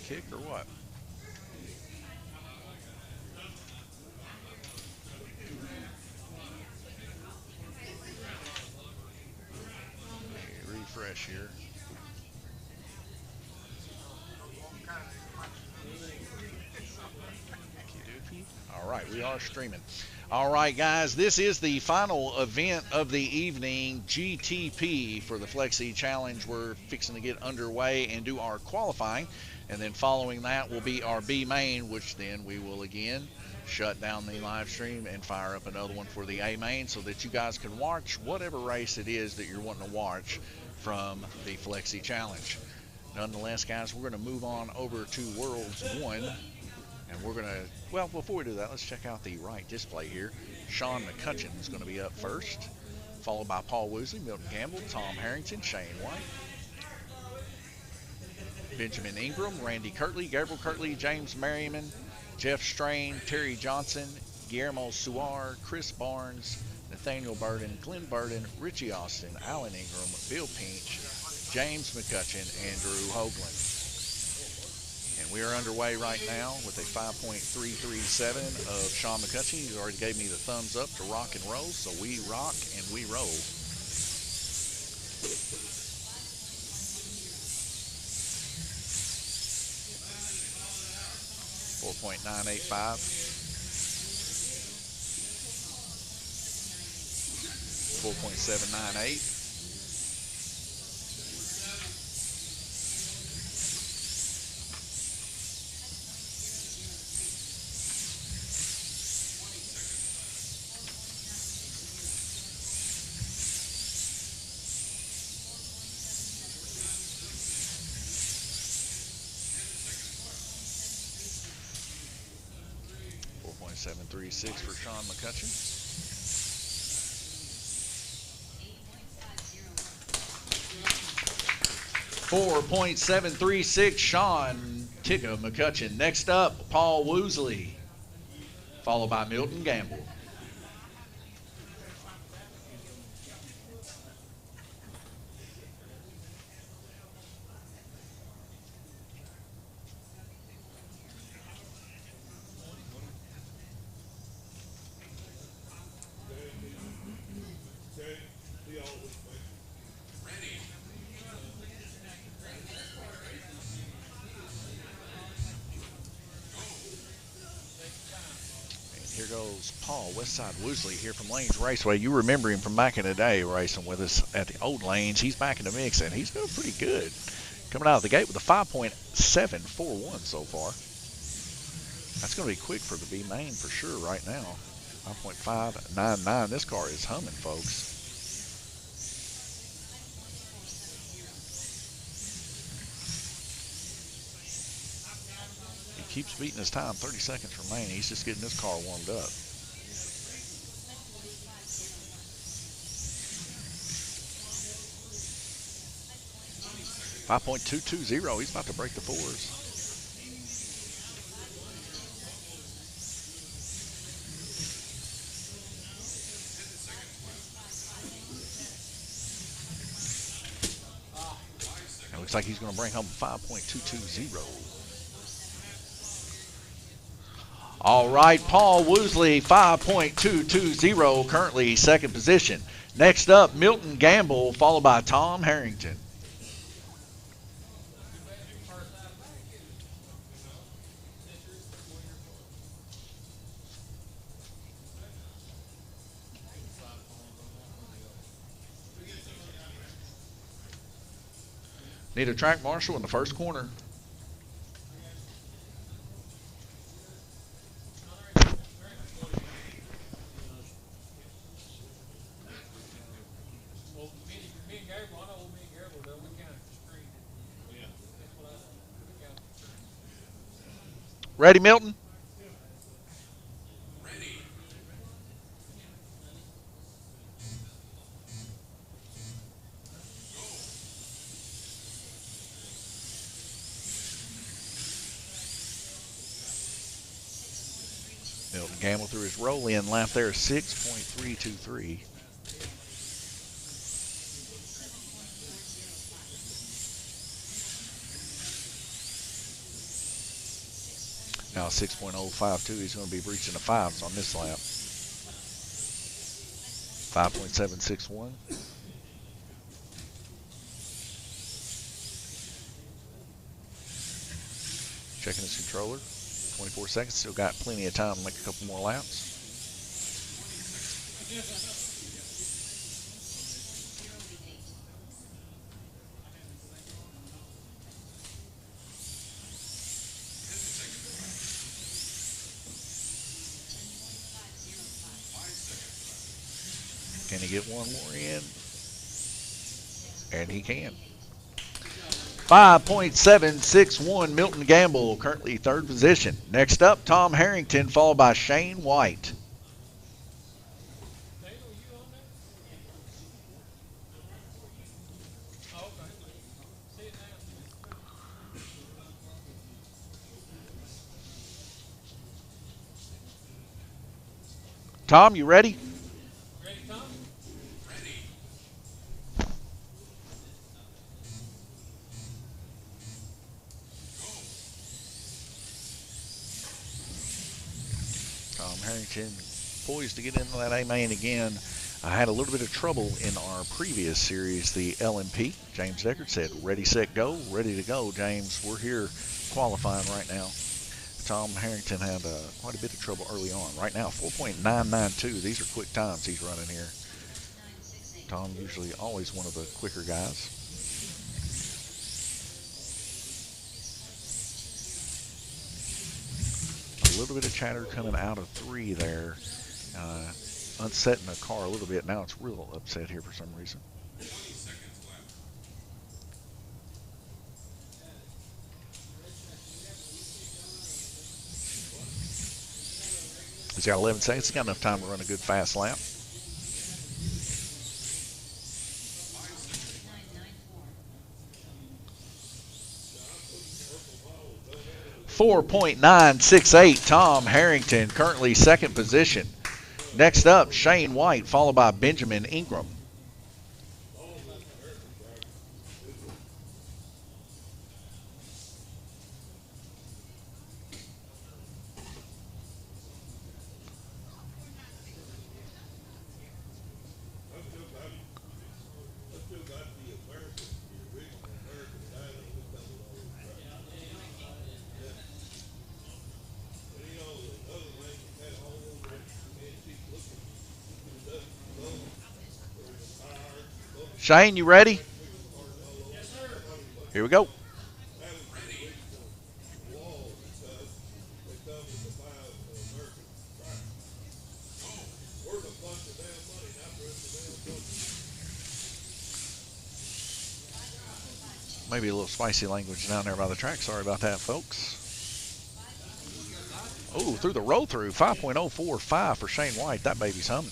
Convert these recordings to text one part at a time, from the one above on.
kick or what? Let me refresh here. All right, we are streaming. All right, guys, this is the final event of the evening, GTP for the Flexi Challenge. We're fixing to get underway and do our qualifying, and then following that will be our B main, which then we will again shut down the live stream and fire up another one for the A main so that you guys can watch whatever race it is that you're wanting to watch from the Flexi Challenge. Nonetheless, guys, we're going to move on over to Worlds 1. And we're going to, well, before we do that, let's check out the right display here. Sean McCutcheon is going to be up first, followed by Paul Woosley, Milton Gamble, Tom Harrington, Shane White, Benjamin Ingram, Randy Kirtley, Gabriel Kirtley, James Merriman, Jeff Strain, Terry Johnson, Guillermo Suar, Chris Barnes, Nathaniel Burden, Glenn Burden, Richie Austin, Alan Ingram, Bill Pinch, James McCutcheon, and Drew Hoagland. And we are underway right now with a 5.337 of Sean McCutcheon. He's already gave me the thumbs up to rock and roll, so we rock and we roll. .985. 4.798. 736 for Sean McCutcheon. .736 Sean Tigga McCutcheon. Next up, Paul Woosley, followed by Milton Gamble. Here goes Paul Westside Woosley here from Lanes Raceway. You remember him from back in the day racing with us at the old Lanes. He's back in the mix, and he's doing pretty good. Coming out of the gate with a 5.741 so far. That's going to be quick for the B main for sure right now. 5.599. This car is humming, folks. Keeps beating his time, 30 seconds remaining. He's just getting this car warmed up. .220. He's about to break the fours. It looks like he's going to bring home 5.220. All right, Paul Woosley, 5.220, currently second position. Next up, Milton Gamble, followed by Tom Harrington. Need a track marshal in the first corner. Ready, Milton? Ready. Milton Gamble through his roll-in lap there, 6.323. Now 6.052. He's going to be breaching the fives on this lap. 5.761. Checking his controller. 24 seconds. Still got plenty of time to make a couple more laps. Can he get one more in? And he can. 5.761, Milton Gamble, currently third position. Next up, Tom Harrington, followed by Shane White. Tom, you ready? Ready, Tom? Ready. Tom Harrington poised to get into that A-main again. I had a little bit of trouble in our previous series, the LMP. James Deckard said, ready, set, go. Ready to go, James. We're here qualifying right now. Tom Harrington had quite a bit of trouble early on. Right now, 4.992. These are quick times he's running here. Tom usually always one of the quicker guys. A little bit of chatter coming out of 3 there. Unsetting the car a little bit. Now it's real upset here for some reason. 20 seconds left. He's got 11 seconds. He's got enough time to run a good fast lap. 4.968, Tom Harrington, currently second position. Next up, Shane White, followed by Benjamin Ingram. Shane, you ready? Yes, sir. Here we go. Ready. Maybe a little spicy language down there by the track. Sorry about that, folks. Oh, through the roll-through, 5.045 for Shane White. That baby's humming.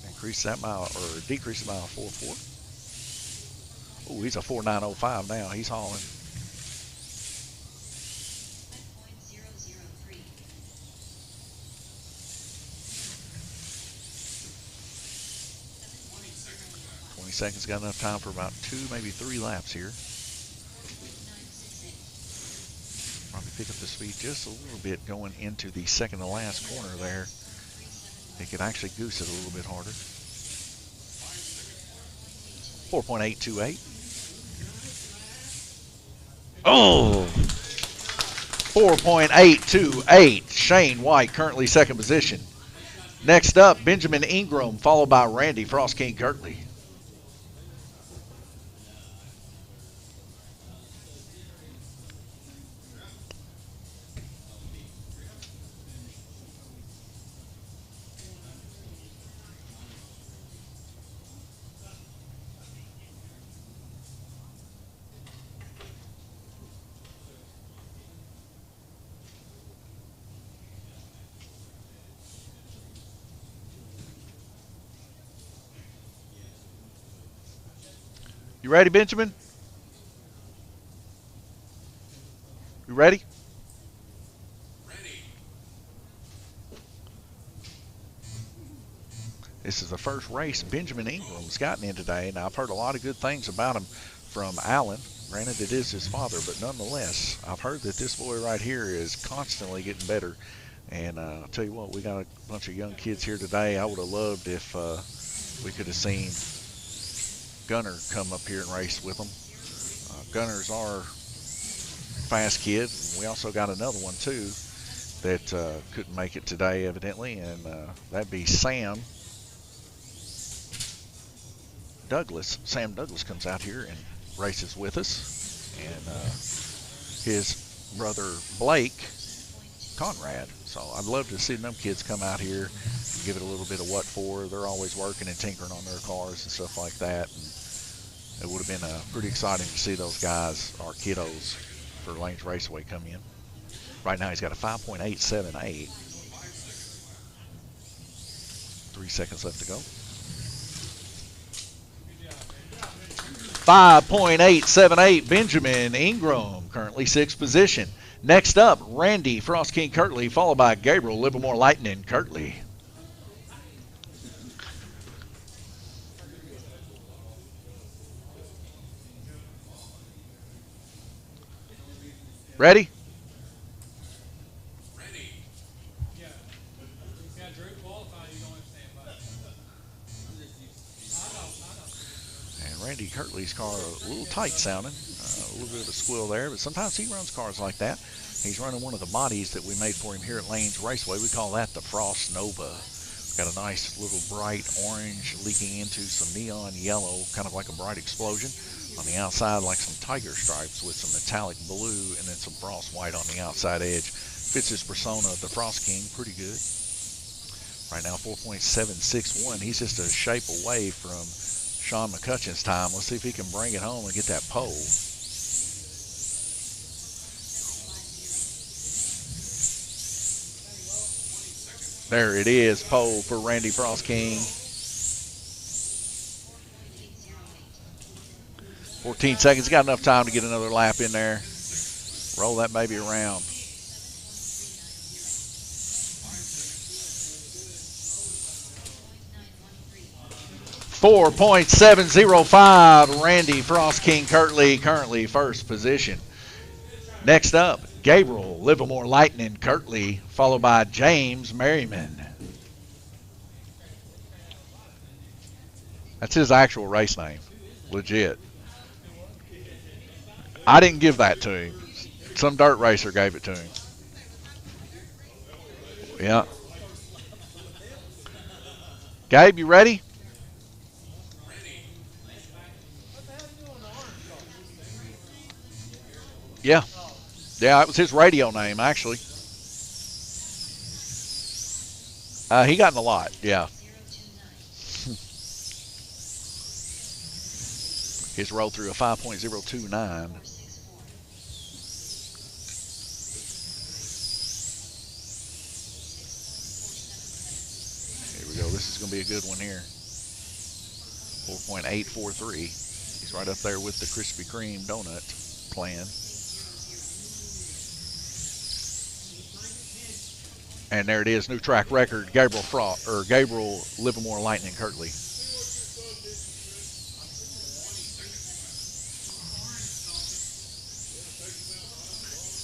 Increase that mile, or decrease the mile, 4.4. Oh, he's a 4.905 now. He's hauling. Seconds, got enough time for about 2, maybe 3 laps here. Probably pick up the speed just a little bit going into the second to last corner there. They could actually goose it a little bit harder. 4.828. Oh! 4.828. Shane White, currently second position. Next up, Benjamin Ingram, followed by Randy Frost King Kirtley. You ready, Benjamin? You ready? Ready. It this is the first race Benjamin Ingram's gotten in today. Now, I've heard a lot of good things about him from Alan. Granted, it is his father, but nonetheless, I've heard that this boy right here is constantly getting better. And I'll tell you what, we got a bunch of young kids here today. I would have loved if we could have seen Gunner come up here and race with them. Gunner's our fast kid. We also got another one, too, that couldn't make it today, evidently, and that'd be Sam Douglas. Sam Douglas comes out here and races with us, and his brother Blake Conrad. So I'd love to see them kids come out here and give it a little bit of what for. They're always working and tinkering on their cars and stuff like that. And it would have been pretty exciting to see those guys, our kiddos, for Lanes Raceway come in. Right now he's got a 5.878. 3 seconds left to go. 5.878, Benjamin Ingram, currently 6th position. Next up, Randy Frost King Kirtley, followed by Gabriel Livermore Lightning Kirtley. Ready? Ready. Yeah. Yeah, Drew qualified, you don't understand about it. And Randy Kirtley's car a little tight sounding, a little bit of a squeal there, but sometimes he runs cars like that. He's running one of the bodies that we made for him here at Lanes Raceway. We call that the Frost Nova. Got a nice little bright orange leaking into some neon yellow, kind of like a bright explosion. On the outside, like some tiger stripes with some metallic blue and then some frost white on the outside edge. Fits his persona of the Frost King pretty good. Right now, 4.761. He's just a shape away from Sean McCutcheon's time. Let's see if he can bring it home and get that pole. There it is, pole for Randy Frost King. 14 seconds, got enough time to get another lap in there. Roll that baby around. 4.705, Randy Frost King Kirtley, currently 1st position. Next up, Gabriel Livermore Lightning Kirtley, followed by James Merriman. That's his actual race name, legit. I didn't give that to him. Some dirt racer gave it to him. Yeah. Gabe, you ready? Yeah. Yeah, it was his radio name, actually. He got in a lot, yeah. He's rolled through a 5.029. Here we go. This is going to be a good one here. 4.843. He's right up there with the Krispy Kreme donut plan. And there it is, new track record, Gabriel Livermore Lightning Kirtley.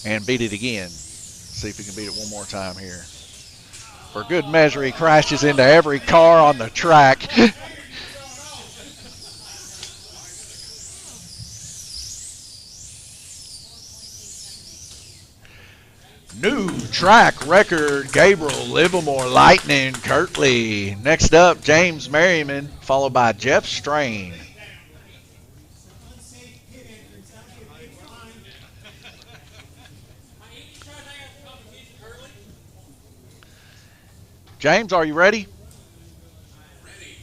And beat it again. See if he can beat it one more time here. For good measure, he crashes into every car on the track. New track record, Gabriel Livermore Lightning Kirtley. Next up, James Merriman, followed by Jeff Strain. James, are you ready? Ready.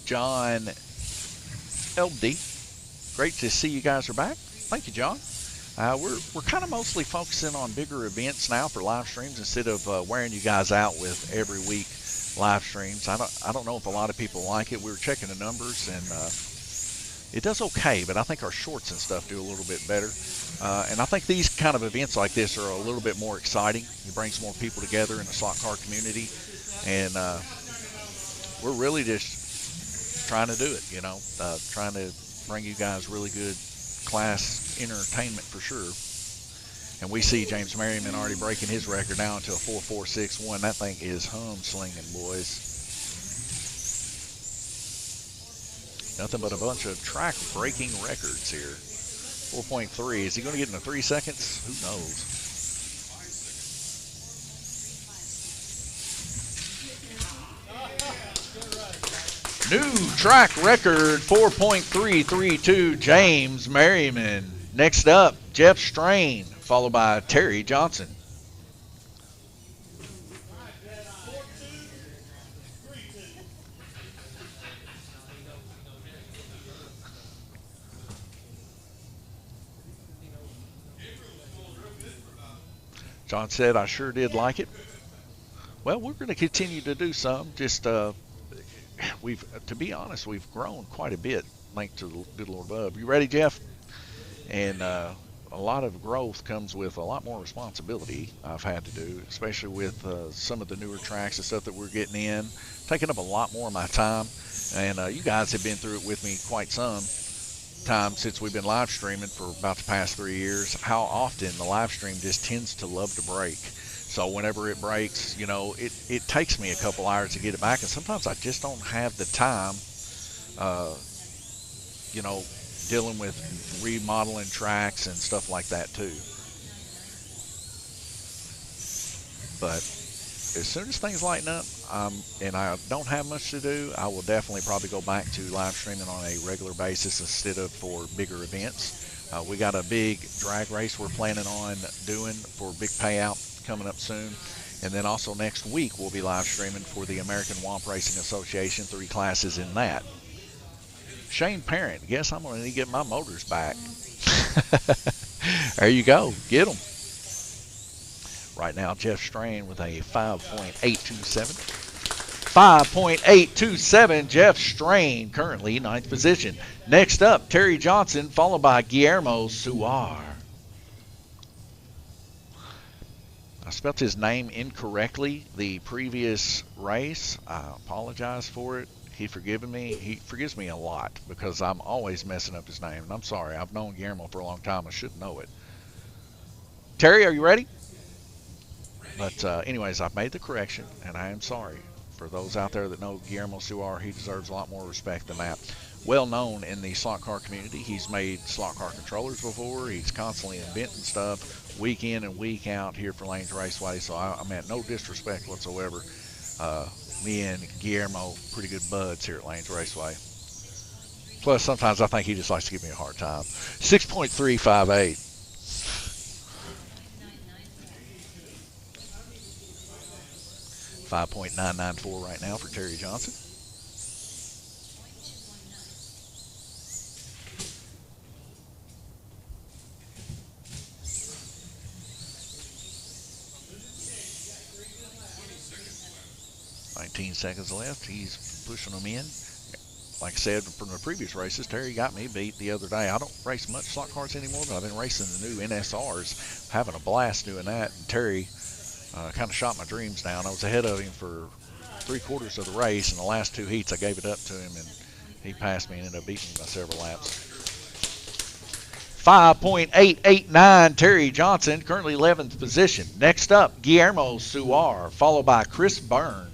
John LD. Great to see you guys are back. Thank you, John. We're kind of mostly focusing on bigger events now for live streams instead of wearing you guys out with every week live streams. I don't know if a lot of people like it. We were checking the numbers, and It does okay, but I think our shorts and stuff do a little bit better. And I think these kind of events like this are a little bit more exciting. It brings more people together in the slot car community, and we're really just trying to do it, you know, trying to bring you guys really good class entertainment for sure. And we see James Merriman already breaking his record now into a 4.461. That thing is hum-slinging, boys. Nothing but a bunch of track-breaking records here. 4.3. Is he going to get into 3 seconds? Who knows? New track record, 4.332, James Merriman. Next up, Jeff Strain, followed by Terry Johnson. John said, I sure did like it. Well, we're going to continue to do some. Just, to be honest, we've grown quite a bit, thanks to the good Lord above. You ready, Jeff? And a lot of growth comes with a lot more responsibility I've had to do, especially with some of the newer tracks and stuff that we're getting in, taking up a lot more of my time. And you guys have been through it with me quite some time since we've been live streaming for about the past 3 years, how often the live stream just tends to love to break. So whenever it breaks, you know, it takes me a couple hours to get it back, and sometimes I just don't have the time, you know, dealing with remodeling tracks and stuff like that too. But as soon as things lighten up, and I don't have much to do, I will definitely probably go back to live streaming on a regular basis instead of for bigger events. We got a big drag race we're planning on doing for big payout coming up soon. And then also next week we'll be live streaming for the American Womp Racing Association, 3 classes in that. Shane Parent, guess I'm going to need to get my motors back. There you go. Get them. Right now, Jeff Strain with a 5.827. 5.827, Jeff Strain, currently 9th position. Next up, Terry Johnson, followed by Guillermo Suar. I spelled his name incorrectly the previous race. I apologize for it. He forgives me a lot because I'm always messing up his name. And I'm sorry. I've known Guillermo for a long time. I should know it. Terry, are you ready? But anyways, I've made the correction, and I am sorry. For those out there that know Guillermo Suar, he deserves a lot more respect than that. Well known in the slot car community. He's made slot car controllers before. He's constantly inventing stuff week in and week out here for Lanes Raceway. So I meant no disrespect whatsoever. Me and Guillermo, pretty good buds here at Lanes Raceway. Plus, sometimes I think he just likes to give me a hard time. 6.358. 5.994 right now for Terry Johnson. Seconds left. He's pushing them in. Like I said from the previous races, Terry got me beat the other day. I don't race much slot cars anymore, but I've been racing the new NSRs, having a blast doing that. And Terry kind of shot my dreams down. I was ahead of him for 3/4 of the race. In the last 2 heats, I gave it up to him, and he passed me and ended up beating me by several laps. 5.889, Terry Johnson, currently 11th position. Next up, Guillermo Suar, followed by Chris Barnes.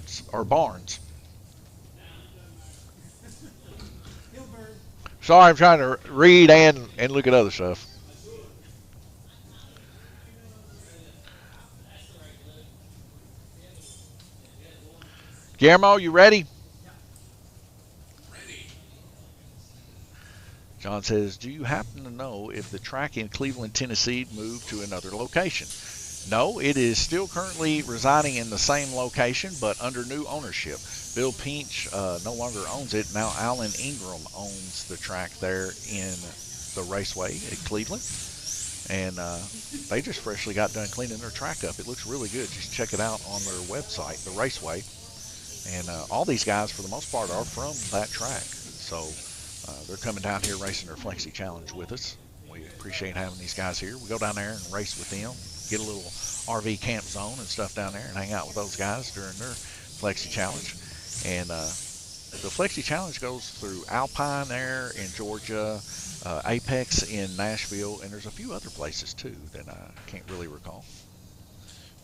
Sorry, I'm trying to read and look at other stuff. Guillermo, you ready? Ready. John says, do you happen to know if the track in Cleveland, Tennessee moved to another location? No, it is still currently residing in the same location, but under new ownership. Bill Pinch no longer owns it. Now Alan Ingram owns the track there in the Raceway at Cleveland. And they just freshly got done cleaning their track up. It looks really good. Just check it out on their website, the Raceway. And all these guys, for the most part, are from that track. So They're coming down here racing their Flexi Challenge with us. We appreciate having these guys here. We go down there and race with them, get a little RV camp zone and stuff down there and hang out with those guys during their Flexi Challenge. And the Flexi Challenge goes through Alpine there in Georgia, Apex in Nashville, and there's a few other places too that I can't really recall.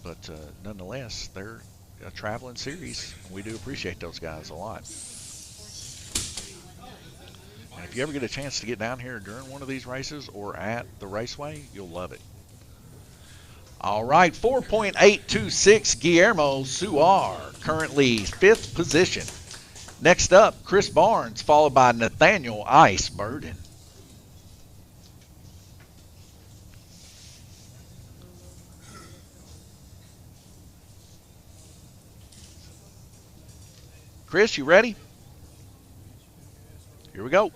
But nonetheless, they're a traveling series, and we do appreciate those guys a lot. And if you ever get a chance to get down here during one of these races or at the Raceway, you'll love it. All right, 4.826 Guillermo Suar, currently 5th position. Next up, Chris Barnes, followed by Nathaniel Ice Burden. Chris, you ready? Here we go.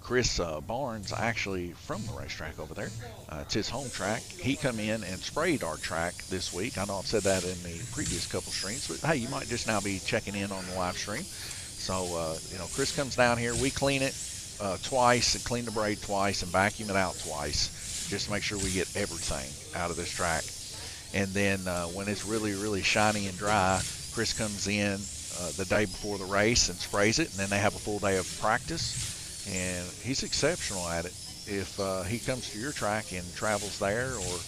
Chris Barnes, actually from the racetrack over there. It's his home track. He come in and sprayed our track this week. I know I've said that in the previous couple streams, but hey, you might just now be checking in on the live stream. So, you know, Chris comes down here. We clean it twice and clean the braid twice and vacuum it out twice just to make sure we get everything out of this track. And then when it's really, really shiny and dry, Chris comes in the day before the race and sprays it, and then they have a full day of practice. And he's exceptional at it. If he comes to your track and travels there, or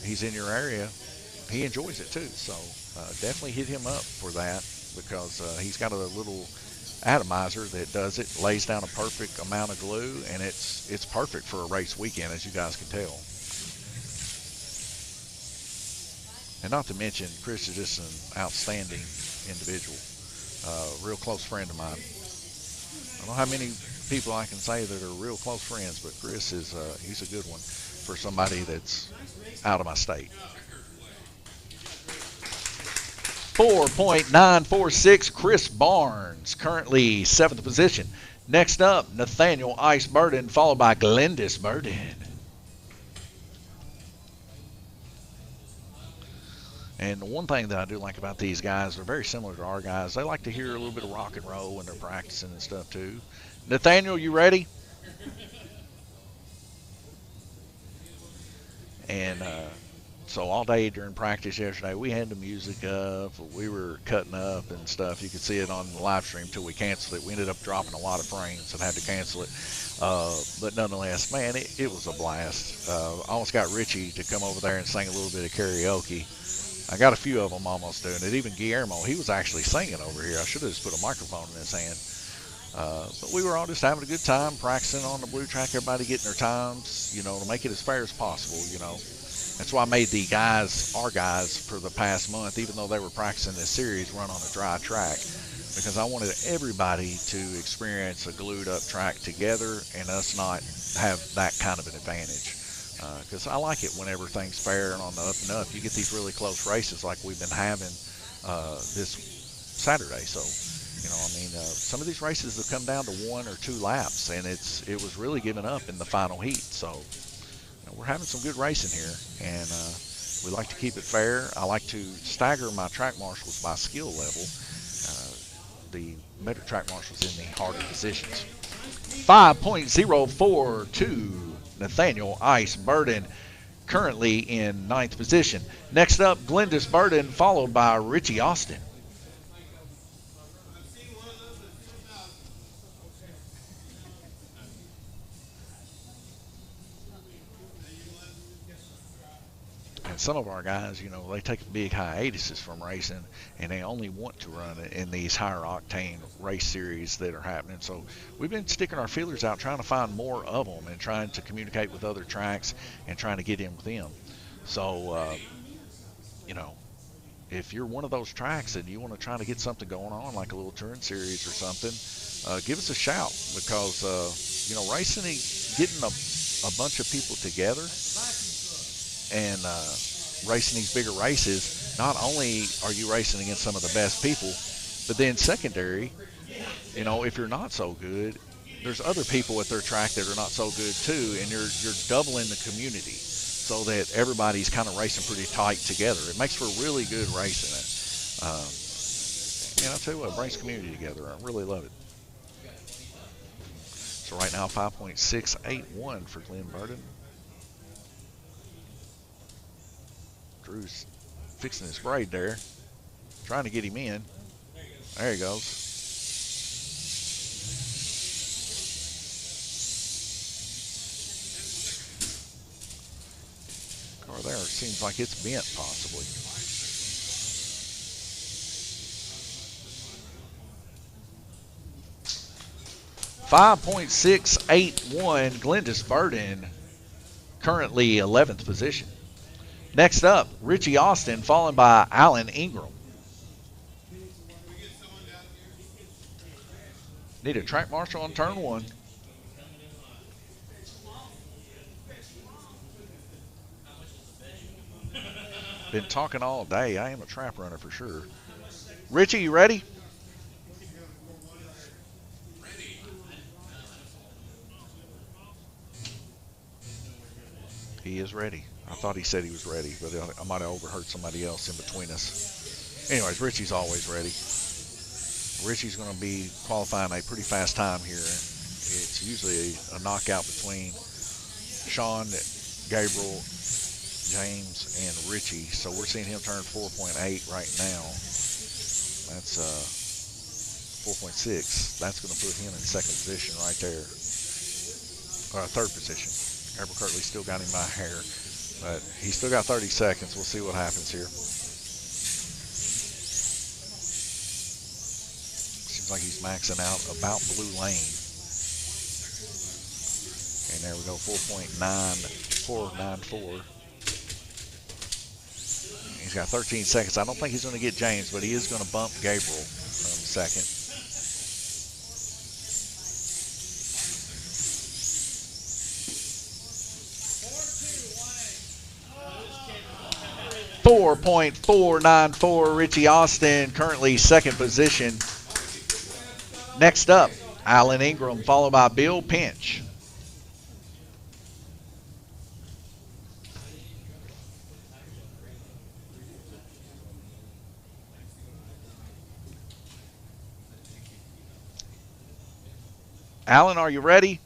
he's in your area, he enjoys it too. So definitely hit him up for that, because he's got a little atomizer that does it, lays down a perfect amount of glue, and it's perfect for a race weekend, as you guys can tell. And not to mention, Chris is just an outstanding individual, real close friend of mine. I don't know how many people I can say that are real close friends, but Chris is he's a good one for somebody that's out of my state. 4.946 Chris Barnes, currently 7th position. Next up, Nathaniel Ice Burden, followed by Glendis Burden. And the one thing that I do like about these guys, they're very similar to our guys. They like to hear a little bit of rock and roll when they're practicing and stuff too. Nathaniel, you ready? And so all day during practice yesterday, we had the music up. We were cutting up and stuff. You could see it on the live stream until we canceled it. We ended up dropping a lot of frames and had to cancel it. But nonetheless, man, it was a blast. I almost got Richie to come over there and sing a little bit of karaoke. I got a few of them almost doing it. Even Guillermo, he was actually singing over here. I should have just put a microphone in his hand. But we were all just having a good time, practicing on the blue track, everybody getting their times, you know, to make it as fair as possible, you know. That's why I made the guys, our guys, for the past month, even though they were practicing this series, run on a dry track. Because I wanted everybody to experience a glued up track together and us not have that kind of an advantage. Because I like it whenever things fair and on the up and up. You get these really close races like we've been having this Saturday. So, you know, I mean, some of these races have come down to 1 or 2 laps, and it was really given up in the final heat. So, you know, we're having some good racing here, and we like to keep it fair. I like to stagger my track marshals by skill level. The better track marshals in the harder positions. 5.042. Nathaniel Ice Burden, currently in 9th position. Next up, Glendis Burden, followed by Richie Austin. And some of our guys, you know, they take big hiatuses from racing, and they only want to run it in these higher octane race series that are happening. So we've been sticking our feelers out, trying to find more of them and trying to communicate with other tracks and trying to get in with them. So, you know, if you're one of those tracks and you want to try to get something going on, like a little touring series or something, give us a shout, because, you know, racing, getting a bunch of people together and racing these bigger races, not only are you racing against some of the best people, but then secondary, you know, if you're not so good, there's other people at their track that are not so good too, and you're doubling the community so that everybody's kind of racing pretty tight together. It makes for really good racing. Man, I'll tell you what, it brings community together. I really love it. So right now, 5.681 for Glenn Burden. Drew's fixing his braid there. Trying to get him in. There he goes. Car there seems like it's bent possibly. .681, Glendis Burden, currently 11th position. Next up, Richie Austin, followed by Alan Ingram. Need a track marshal on turn 1. Been talking all day. I am a trap runner for sure. Richie, you ready? He is ready. I thought he said he was ready, but I might have overheard somebody else in between us. Anyways, Richie's always ready. Richie's going to be qualifying a pretty fast time here. It's usually a knockout between Sean, Gabriel, James, and Richie. So we're seeing him turn 4.8 right now. That's 4.6. That's going to put him in second position right there. Or third position. Gabriel Kirtley still got him by a hair, but he's still got 30 seconds. We'll see what happens here. Seems like he's maxing out about blue lane. And there we go, 4.9494. He's got 13 seconds. I don't think he's going to get James, but he is going to bump Gabriel second. 4.494, Richie Austin, currently second position. Next up, Alan Ingram, followed by Bill Pinch. Alan, are you ready?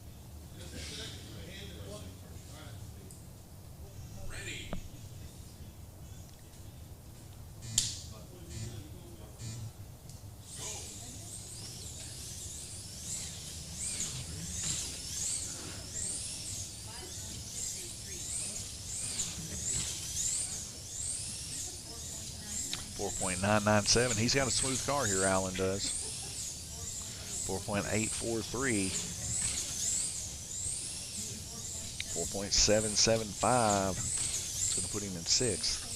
4.997. He's got a smooth car here, Alan does. 4.843. 4.775. It's going to put him in sixth.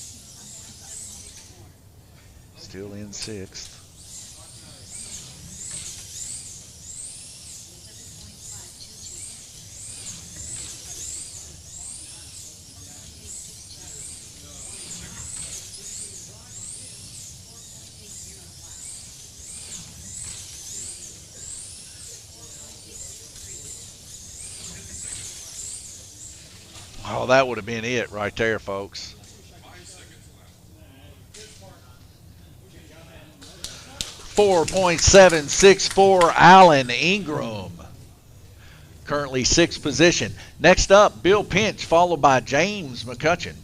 Still in sixth. Oh, that would have been it right there, folks. 4.764, Alan Ingram. Currently sixth position. Next up, Bill Pinch, followed by James McCutcheon.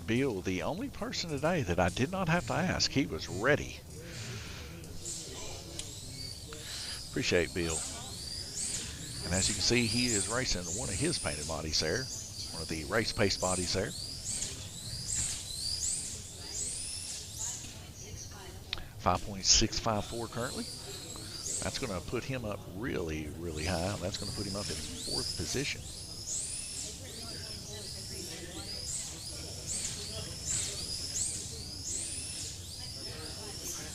Bill, the only person today that I did not have to ask. He was ready. Appreciate Bill. And as you can see, he is racing one of his painted bodies there. One of the race pace bodies there. 5.654 currently. That's going to put him up really, really high. That's going to put him up in fourth position.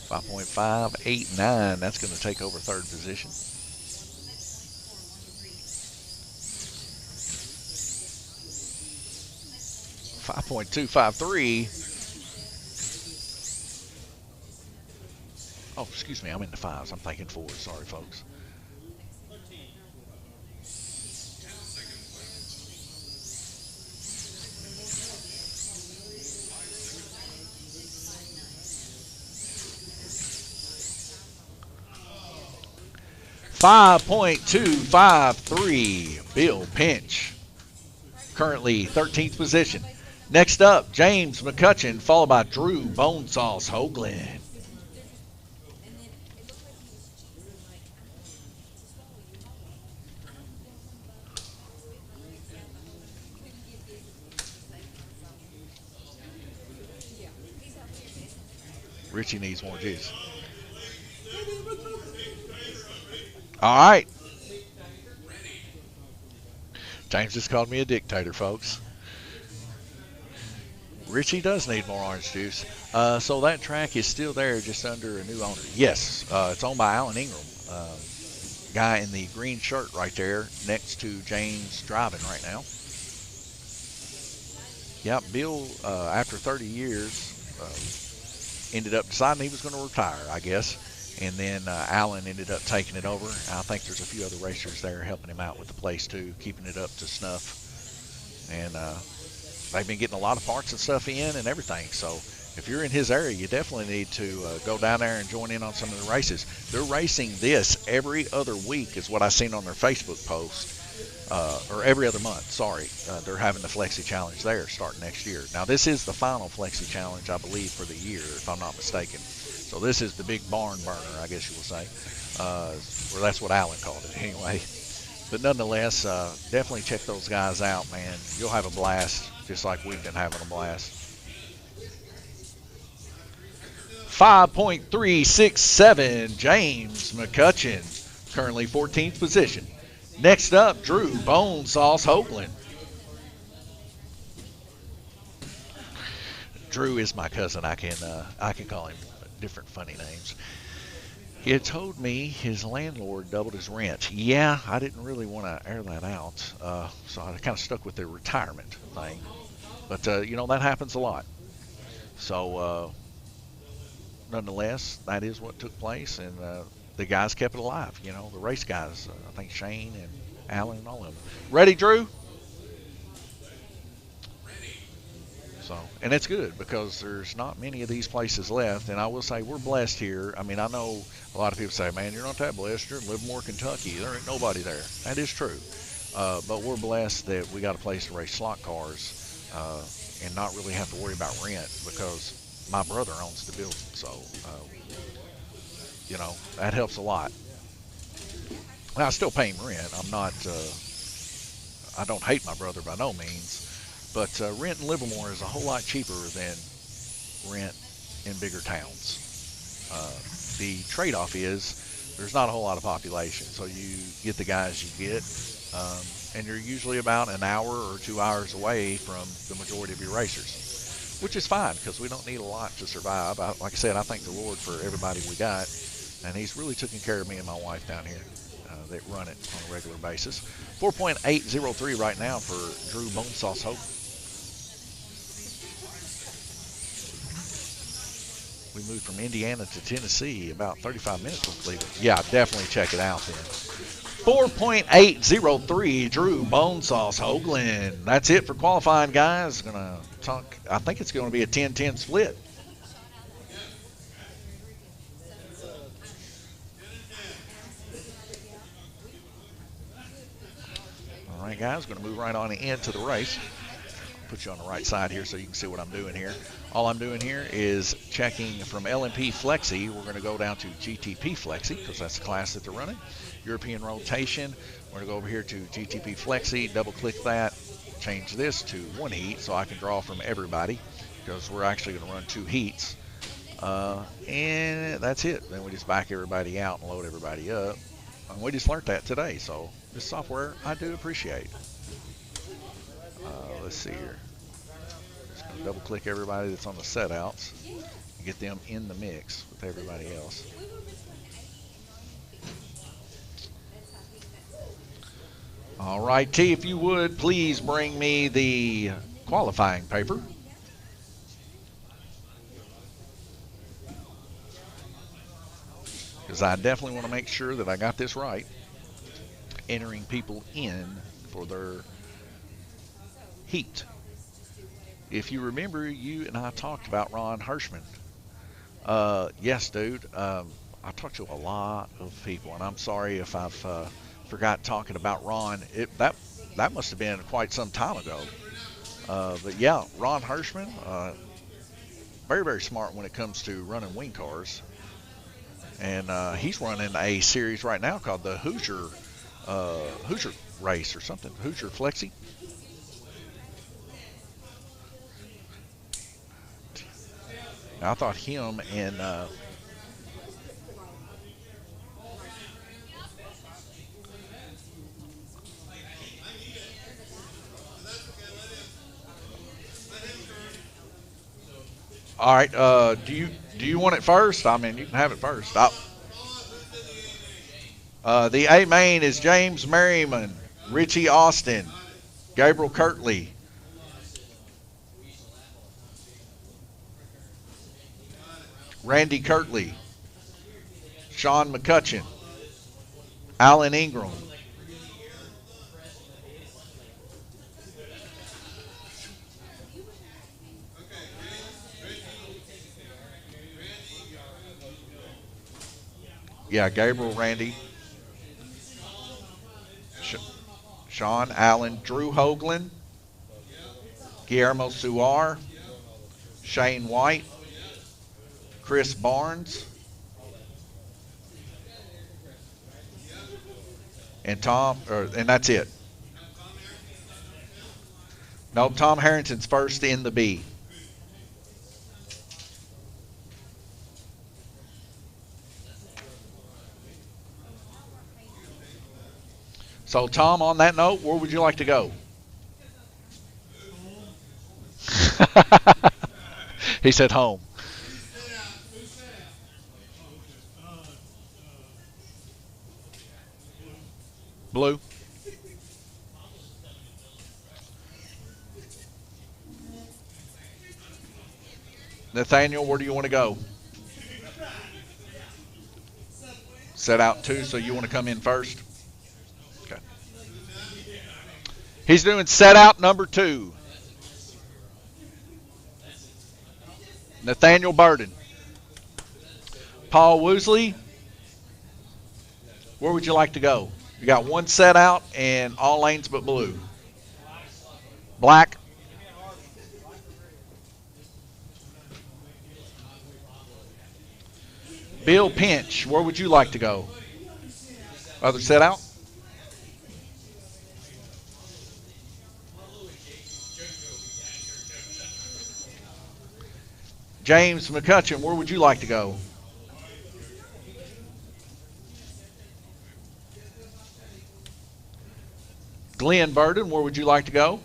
5.589. That's going to take over third position. 5.253. Oh, excuse me, I'm in the fives. I'm thinking fours. Sorry, folks. 5.253. Bill Pinch, currently 13th position. Next up, James McCutcheon, followed by Drew Bonesauce Hoagland. Richie needs more juice. All right. James just called me a dictator, folks. Richie does need more orange juice. So that track is still there, just under a new owner. Yes, it's owned by Alan Ingram. Guy in the green shirt right there next to James driving right now. Yep, Bill, after 30 years, ended up deciding he was going to retire, I guess. And then Alan ended up taking it over. I think there's a few other racers there helping him out with the place too, keeping it up to snuff. And they've been getting a lot of parts and stuff in and everything. So if you're in his area, you definitely need to go down there and join in on some of the races. They're racing this every other week is what I seen on their Facebook post. Or every other month, sorry. They're having the Flexi Challenge there starting next year. Now, this is the final Flexi Challenge, I believe, for the year, if I'm not mistaken. So this is the big barn burner, I guess you will say. Or that's what Alan called it anyway. But nonetheless, definitely check those guys out, man. You'll have a blast, just like we've been having a blast. 5.367, James McCutcheon, currently 14th position. Next up, Drew Bonesauce Hoagland. Drew is my cousin. I can call him different funny names. He had told me his landlord doubled his rent. Yeah, I didn't really want to air that out, so I kind of stuck with the retirement thing. But you know, that happens a lot. So nonetheless, that is what took place, and the guys kept it alive. You know, the race guys. I think Shane and Alan and all of them. Ready, Drew? So, and it's good because there's not many of these places left. And I will say we're blessed here. I mean, I know a lot of people say, man, you're not that blessed. You're in Livermore, Kentucky. There ain't nobody there. That is true. But we're blessed that we got a place to race slot cars and not really have to worry about rent because my brother owns the building. So, you know, that helps a lot. Now, I still pay him rent. I'm not, I don't hate my brother by no means. But rent in Livermore is a whole lot cheaper than rent in bigger towns. The trade-off is there's not a whole lot of population, so you get the guys you get, and you're usually about an hour or 2 hours away from the majority of your racers, which is fine because we don't need a lot to survive. Like I said, I thank the Lord for everybody we got, and He's really taking care of me and my wife down here that run it on a regular basis. 4.803 right now for Drew Bonesauce Hope. We moved from Indiana to Tennessee about 35 minutes from Cleveland. Yeah, definitely check it out then. 4.803, Drew Bonesauce Hoagland. That's it for qualifying, guys. Gonna talk. I think it's going to be a 10-10 split. All right, guys, going to move right on into the race. Put you on the right side here so you can see what I'm doing here. All I'm doing here is checking from LMP Flexi. We're going to go down to GTP Flexi because that's the class that they're running. European rotation. We're going to go over here to GTP Flexi, double click that, change this to one heat so I can draw from everybody because we're actually going to run 2 heats. And that's it. Then we just back everybody out and load everybody up. And we just learned that today, so this software I do appreciate. Let's see here. Just going to double click everybody that's on the set outs and get them in the mix with everybody else. All right, T, if you would, please bring me the qualifying paper. Because I definitely want to make sure that I got this right. Entering people in for their heat. If you remember, you and I talked about Ron Hirschman. Yes, dude. I talked to a lot of people, and I'm sorry if I've forgot talking about Ron. That must have been quite some time ago. But yeah, Ron Hirschman, very, very smart when it comes to running wing cars. And he's running a series right now called the Hoosier race or something. Hoosier Flexi. I thought him and all right. Do you want it first? I mean, you can have it first. The A main is James Merriman, Richie Austin, Gabriel Kirtley, Randy Kirtley, Sean McCutcheon, Alan Ingram, yeah, Gabriel, Randy, Sean, Allen, Drew Hoagland, Guillermo Suar, Shane White, Chris Barnes, and and that's it. Nope, Tom Harrington's first in the B. So, Tom, on that note, where would you like to go? He said home. Blue. Nathaniel, where do you want to go? Set out 2, so you want to come in first? Okay. He's doing set out number 2. Nathaniel Burden. Paul Woosley, where would you like to go? You got 1 set out and all lanes but blue. Black. Bill Pinch, where would you like to go? Other set out? James McCutcheon, where would you like to go? Glenn Burden, where would you like to go?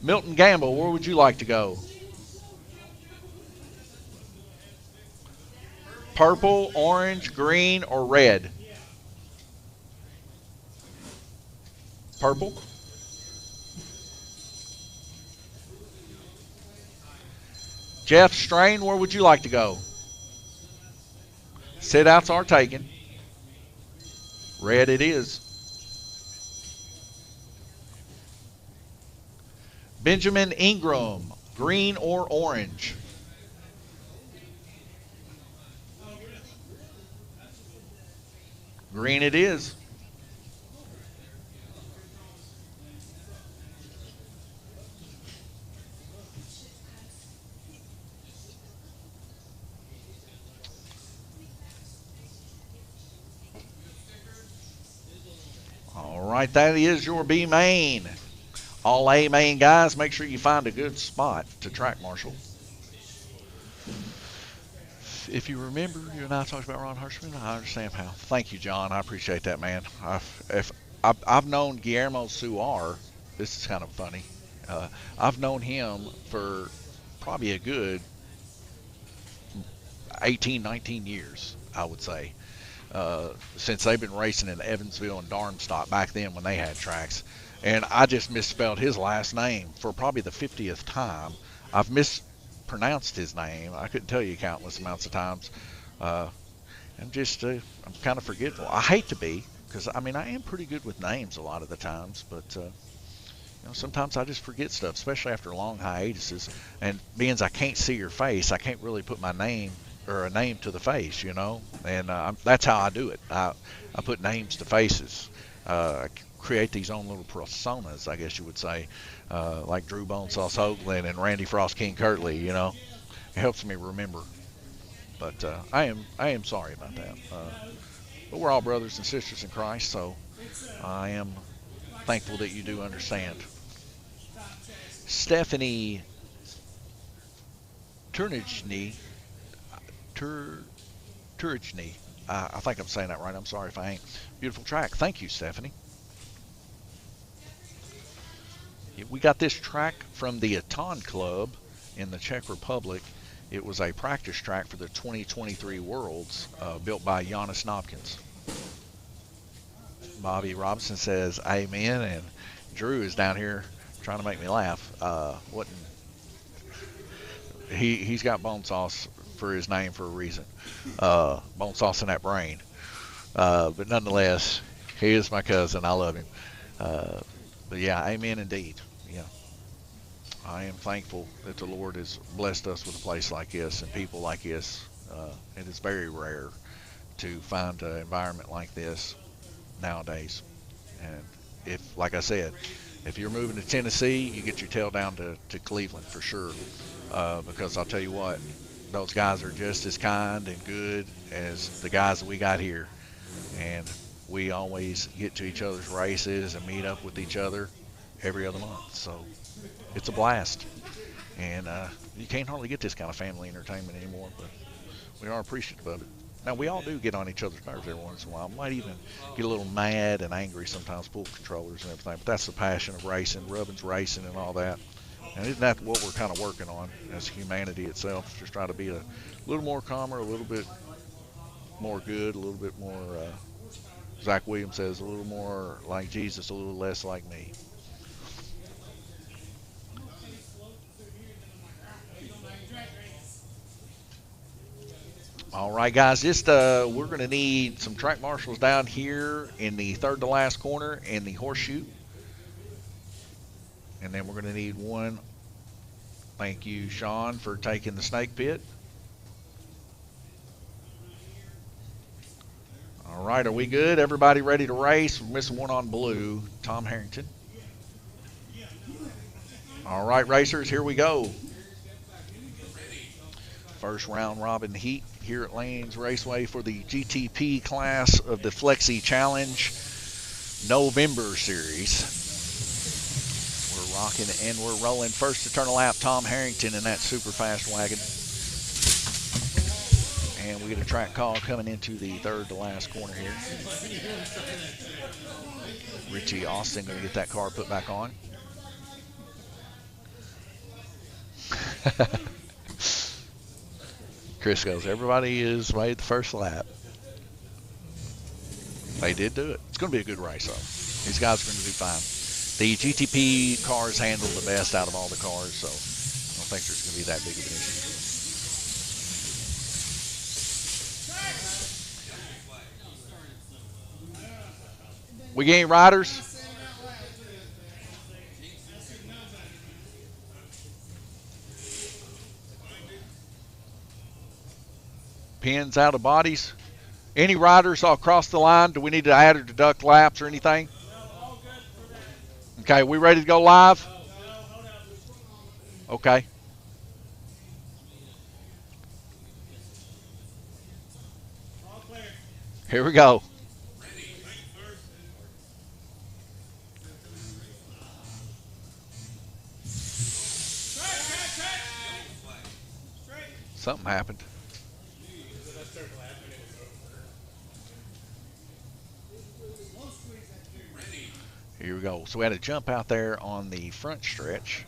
Milton Gamble, where would you like to go? Purple, orange, green, or red? Purple. Jeff Strain, where would you like to go? Sit outs are taken. Red it is. Benjamin Ingram, green or orange? Green it is. All right, that is your B main. All A main guys, make sure you find a good spot to track marshal. If you remember, you and I talked about Ron Hirschman. I understand how. Thank you, John. I appreciate that, man. I've known Guillermo Suar. This is kind of funny. I've known him for probably a good 18, 19 years, I would say. since they've been racing in Evansville and Darmstadt back then when they had tracks. And I just misspelled his last name for probably the 50th time. I've mispronounced his name. I couldn't tell you countless amounts of times. I'm kind of forgetful. I hate to be, because I mean I am pretty good with names a lot of the times, but sometimes I just forget stuff, especially after long hiatuses. And being as I can't see your face, I can't really put my name or a name to the face, And that's how I do it. I put names to faces. I create these own little personas, I guess you would say, like Drew Bonesauce Oakland and Randy Frost King Kirtley. It helps me remember. But I am sorry about that. But we're all brothers and sisters in Christ, so I am thankful that you do understand. Stephanie Turnichny, I think I'm saying that right. I'm sorry if I ain't. Beautiful track. Thank you, Stephanie. We got this track from the Aton Club in the Czech Republic. It was a practice track for the 2023 Worlds, built by Giannis Nopkins. Bobby Robinson says amen, and Drew is down here trying to make me laugh. He's got bone sauce for his name for a reason. Bone sauce in that brain. But nonetheless, he is my cousin. I love him. But yeah, amen indeed. Yeah. I am thankful that the Lord has blessed us with a place like this and people like this. It is very rare to find an environment like this nowadays. And if, like I said, if you're moving to Tennessee, you get your tail down to Cleveland for sure. Because I'll tell you what, those guys are just as kind and good as the guys that we got here. And we always get to each other's races and meet up with each other every other month. So it's a blast. And you can't hardly get this kind of family entertainment anymore, but we are appreciative of it. Now, we all do get on each other's nerves every once in a while. Might even get a little mad and angry sometimes, pull controllers and everything. But that's the passion of racing, Rubbin's racing and all that. And isn't that what we're kind of working on as humanity itself? Just try to be a little more calmer, a little bit more good, a little bit more, Zach Williams says, a little more like Jesus, a little less like me. All right, guys, we're going to need some track marshals down here in the third to last corner in the horseshoe. And then we're going to need one. Thank you, Sean, for taking the snake pit. All right, are we good? Everybody ready to race? We're missing one on blue, Tom Harrington. All right, racers, here we go. First round robin heat here at Lanes Raceway for the GTP class of the Flexi Challenge November Series. We're rocking and we're rolling. First to turn a lap, Tom Harrington in that super fast wagon. And we get a track call coming into the third to last corner here. Richie Austin going to get that car put back on. Chris goes, everybody is made the first lap. They did do it. It's going to be a good race, though. These guys are going to do fine. The GTP cars handle the best out of all the cars, so I don't think there's going to be that big of an issue. We gain riders. Pins out of bodies. Any riders across the line? Do we need to add or deduct laps or anything? Okay, we ready to go live? Okay. Here we go. Something happened. Here we go. So we had a jump out there on the front stretch.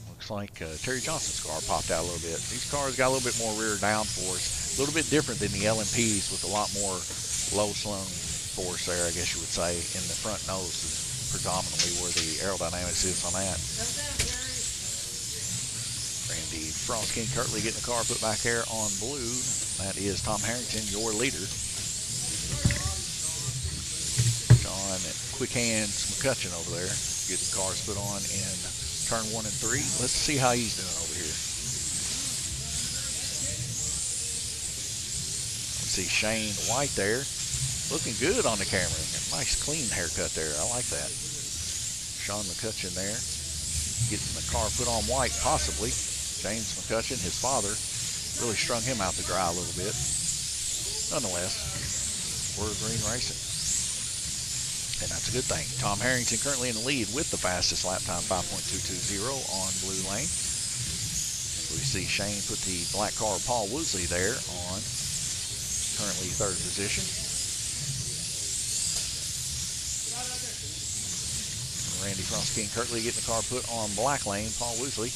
Looks like Terry Johnson's car popped out a little bit. These cars got a little bit more rear downforce. A little bit different than the LMPs with a lot more low slung force there, I guess you would say. In the front nose is predominantly where the aerodynamics is on that. Randy Frostkin Kirtley getting the car put back there on blue. That is Tom Harrington, your leader. John Quick Hands McCutcheon over there getting cars put on in turn 1 and 3. Let's see how he's doing over here. Let's see Shane White there. Looking good on the camera. Nice clean haircut there. I like that. Sean McCutcheon there. Getting the car put on white, possibly. James McCutcheon, his father, really strung him out to dry a little bit. Nonetheless, we're green racing. And that's a good thing. Tom Harrington currently in the lead with the fastest lap time, 5.220 on blue lane. We see Shane put the black car Paul Woosley there on currently 3rd position. Randy Frostkin Kirtley getting the car put on black lane, Paul Woosley.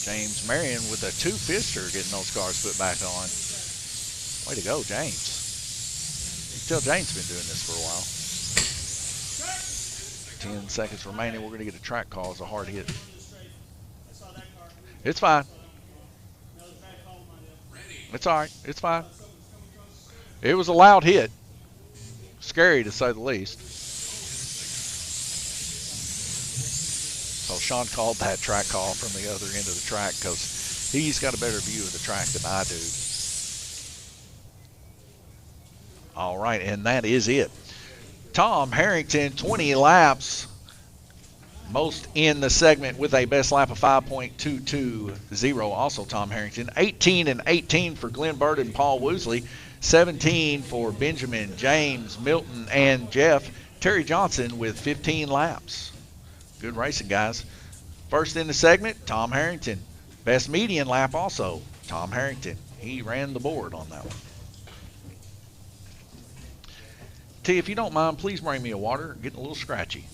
James Marion with a 2-fister getting those cars put back on. Way to go, James. You can tell James has been doing this for a while. 10 seconds remaining. We're going to get a track call. It's a hard hit. It's fine. It's all right. It's fine. It was a loud hit. Scary to say the least. So Sean called that track call from the other end of the track because he's got a better view of the track than I do. All right, and that is it. Tom Harrington, 20 laps, most in the segment with a best lap of 5.220. Also Tom Harrington, 18 and 18 for Glenn Bird and Paul Woosley, 17 for Benjamin, James, Milton, and Jeff. Terry Johnson with 15 laps. Good racing, guys. First in the segment, Tom Harrington. Best median lap also, Tom Harrington. He ran the board on that one. T, if you don't mind, please bring me a water. I'm getting a little scratchy.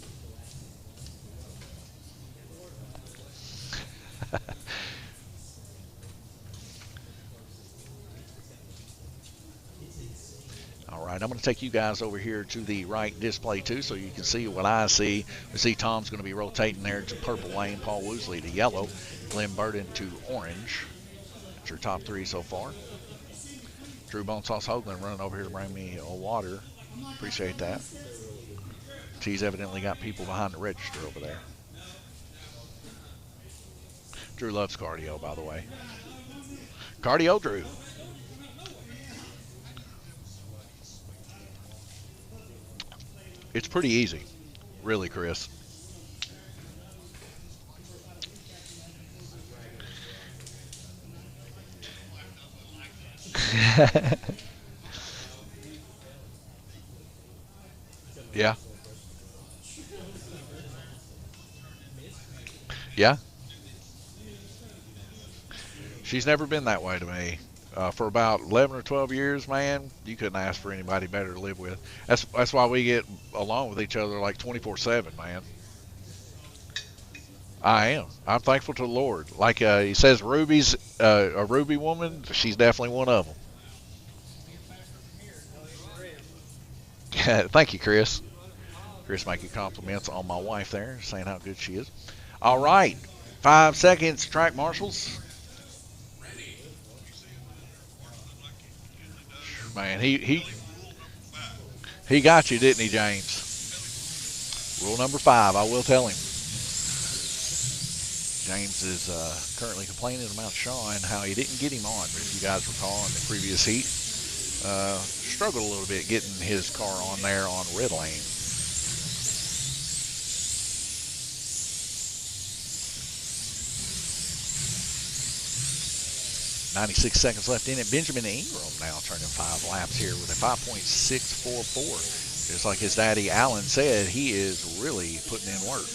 All right, I'm going to take you guys over here to the right display too so you can see what I see. We see Tom's going to be rotating there to purple lane, Paul Woosley to yellow, Glenn Burden to orange. That's your top 3 so far. Drew Bonesauce Hoagland running over here to bring me a water. Appreciate that. He's evidently got people behind the register over there. Drew loves cardio, by the way. Cardio, Drew. It's pretty easy, really, Chris. Yeah. Yeah. She's never been that way to me. For about 11 or 12 years, man, you couldn't ask for anybody better to live with. That's why we get along with each other like 24/7, man. I am. I'm thankful to the Lord. Like he says, Ruby's a Ruby woman. She's definitely one of them. Thank you, Chris. Chris making compliments on my wife there, saying how good she is. All right, 5 seconds, track marshals. Man, he got you, didn't he, James? Rule number 5, I will tell him. James is currently complaining about Sean, how he didn't get him on. If you guys recall in the previous heat, struggled a little bit getting his car on there on red lane. .96 seconds left in it. Benjamin Ingram now turning 5 laps here with a 5.644. Just like his daddy Alan said, he is really putting in work.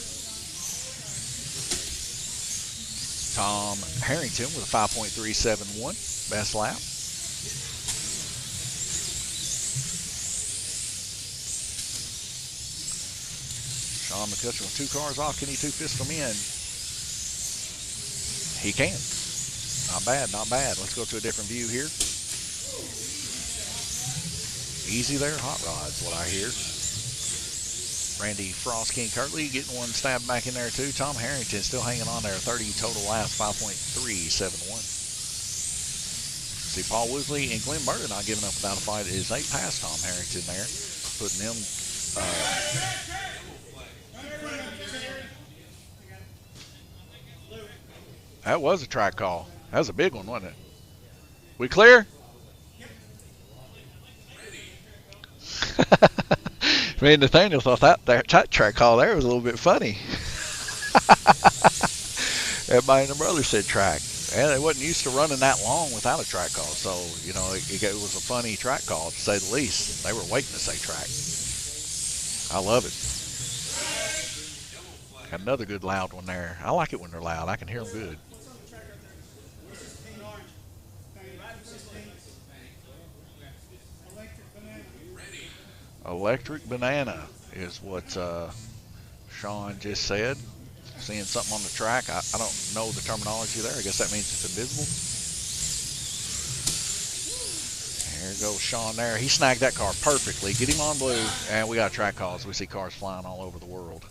Tom Harrington with a 5.371 best lap. Sean McCutcheon with 2 cars off. Can he 2-fist them in? He can. Not bad, not bad. Let's go to a different view here. Easy there, hot rod's what I hear. Randy Frost King Kirtley getting one stabbed back in there too. Tom Harrington still hanging on there. 30 total laps, 5.371. See, Paul Woosley and Glenn Burton not giving up without a fight as they pass Tom Harrington there, putting them. That was a track call. That was a big one, wasn't it? We clear? Me and Nathaniel thought that track call there was a little bit funny. Everybody and their brother said track. And they wasn't used to running that long without a track call. So, you know, it was a funny track call, to say the least. They were waiting to say track. I love it. Another good loud one there. I like it when they're loud. I can hear them good. Electric Banana is what Sean just said. Seeing something on the track. I don't know the terminology there. I guess that means it's invisible. There goes Sean there. He snagged that car perfectly. Get him on blue. And we got track calls. We see cars flying all over the world.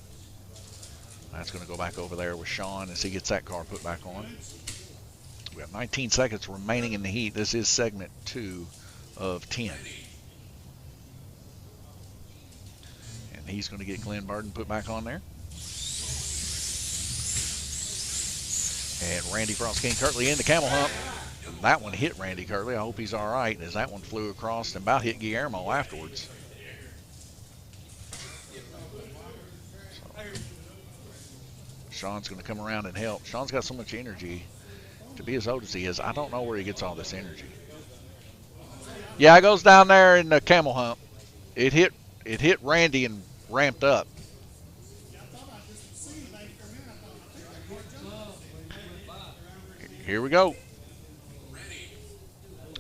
That's going to go back over there with Sean as he gets that car put back on. We have 19 seconds remaining in the heat. This is segment 2 of 10. And he's going to get Glenn Burton put back on there. And Randy Frost King Kirtley in the camel hump. That one hit Randy Kirtley. I hope he's all right as that one flew across and about hit Guillermo afterwards. So, Sean's going to come around and help. Sean's got so much energy. To be as old as he is, I don't know where he gets all this energy. Yeah, it goes down there in the camel hump. It hit Randy and ramped up. Here we go.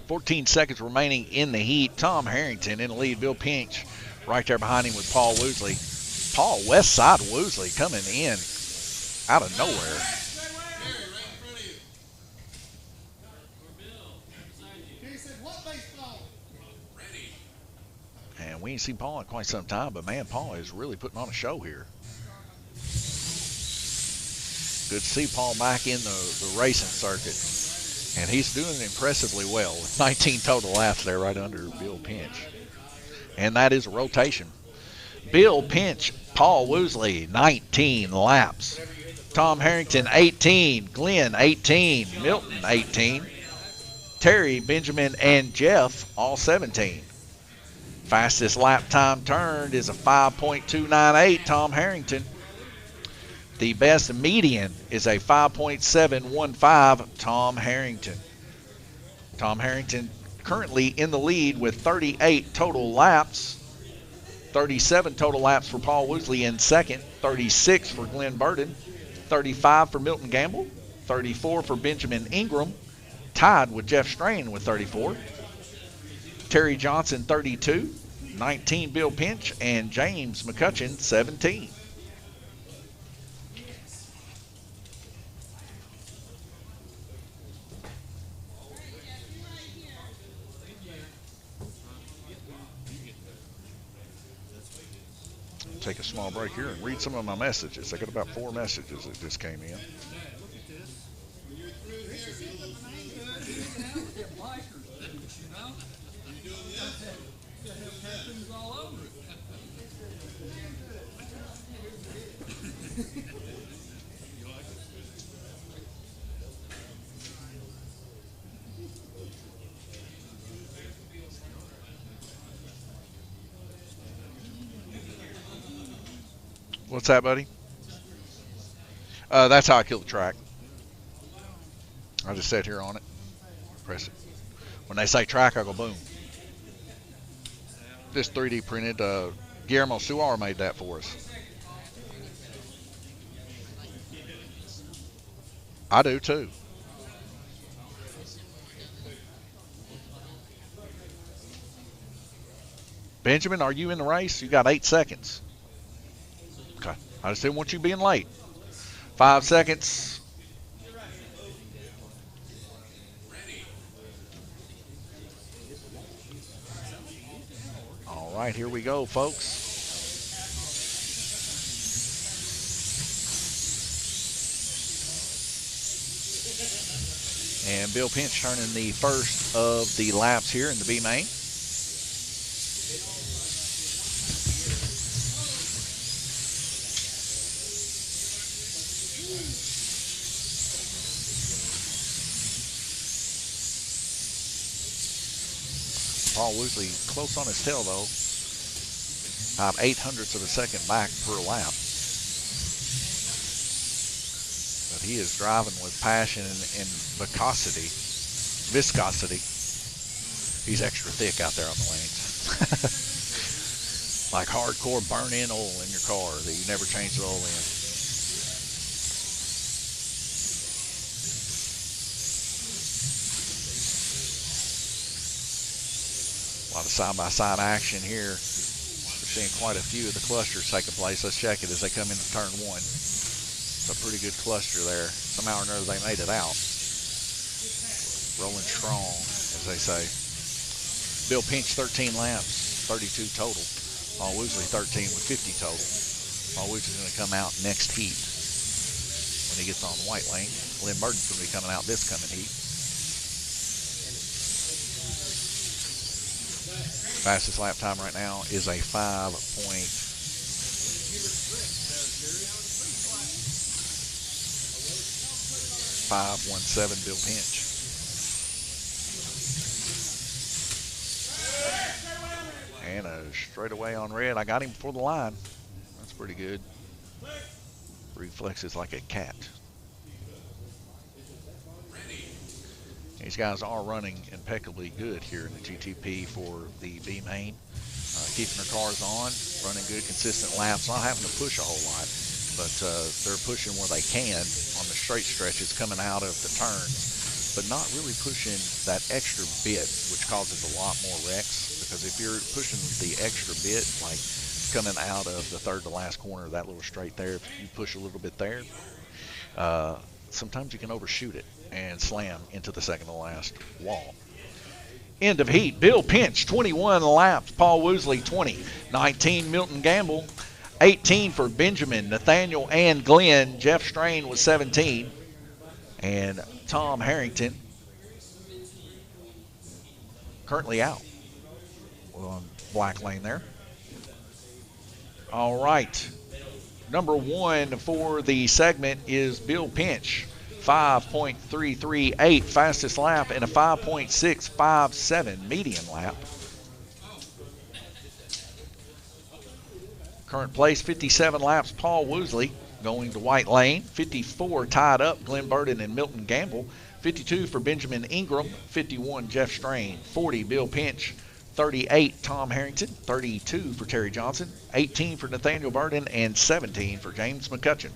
14 seconds remaining in the heat. Tom Harrington in the lead. Bill Pinch right there behind him with Paul Woosley. Paul, west side Woosley coming in out of nowhere. And we ain't seen Paul in quite some time, but man, Paul is really putting on a show here. Good to see Paul back in the racing circuit. And he's doing impressively well with 19 total laps there right under Bill Pinch. And that is a rotation. Bill Pinch, Paul Woosley, 19 laps. Tom Harrington, 18. Glenn, 18. Milton, 18. Terry, Benjamin, and Jeff, all 17. Fastest lap time turned is a 5.298, Tom Harrington. The best median is a 5.715, Tom Harrington. Tom Harrington currently in the lead with 38 total laps. 37 total laps for Paul Woosley in second. 36 for Glenn Burton. 35 for Milton Gamble. 34 for Benjamin Ingram. Tied with Jeff Strain with 34. Terry Johnson, 32. 19, Bill Pinch. And James McCutcheon, 17. Take a small break here and read some of my messages. I got about 4 messages that just came in. What's that, buddy? That's how I kill the track. I just sit here on it, press it. When they say track, I go boom. This 3D printed, Guillermo Suar made that for us. I do too. Benjamin, are you in the race? You got 8 seconds. Okay. I just didn't want you being late. 5 seconds. All right, here we go, folks. And Bill Pinch turning the first of the laps here in the B main. Paul Woosley close on his tail though. About 0.08 of a second back per lap. But he is driving with passion and viscosity. He's extra thick out there on the lanes. Like hardcore burn-in oil in your car that you never change the oil in. A lot of side-by-side action here. We're seeing quite a few of the clusters taking place. Let's check it as they come into turn one. It's a pretty good cluster there. Somehow or another they made it out. Rolling strong, as they say. Bill Pinch 13 laps, 32 total. Paul Woosley 13 with 50 total. Paul Woosley's going to come out next heat when he gets on the white lane. Glenn Burton's going to be coming out this coming heat. Fastest lap time right now is a 5.517 Bill Pinch. And a straightaway on red. I got him before the line. That's pretty good. Reflexes like a cat. These guys are running impeccably good here in the GTP for the B main. Keeping their cars on, running good, consistent laps, not having to push a whole lot, but they're pushing where they can on the straight stretches coming out of the turns, but not really pushing that extra bit, which causes a lot more wrecks. Because if you're pushing the extra bit, like coming out of the third to last corner, that little straight there, if you push a little bit there, sometimes you can overshoot it and slam into the second to last wall. End of heat. Bill Pinch, 21 laps. Paul Woosley, 20. 19, Milton Gamble. 18 for Benjamin, Nathaniel, and Glenn. Jeff Strain was 17. And Tom Harrington currently out on black lane there. All right. Number one for the segment is Bill Pinch. 5.338 fastest lap and a 5.657 median lap. Current place 57 laps Paul Woosley going to white lane. 54 tied up Glenn Burton and Milton Gamble. 52 for Benjamin Ingram. 51 Jeff Strain. 40 Bill Pinch. 38 Tom Harrington. 32 for Terry Johnson. 18 for Nathaniel Burton and 17 for James McCutcheon.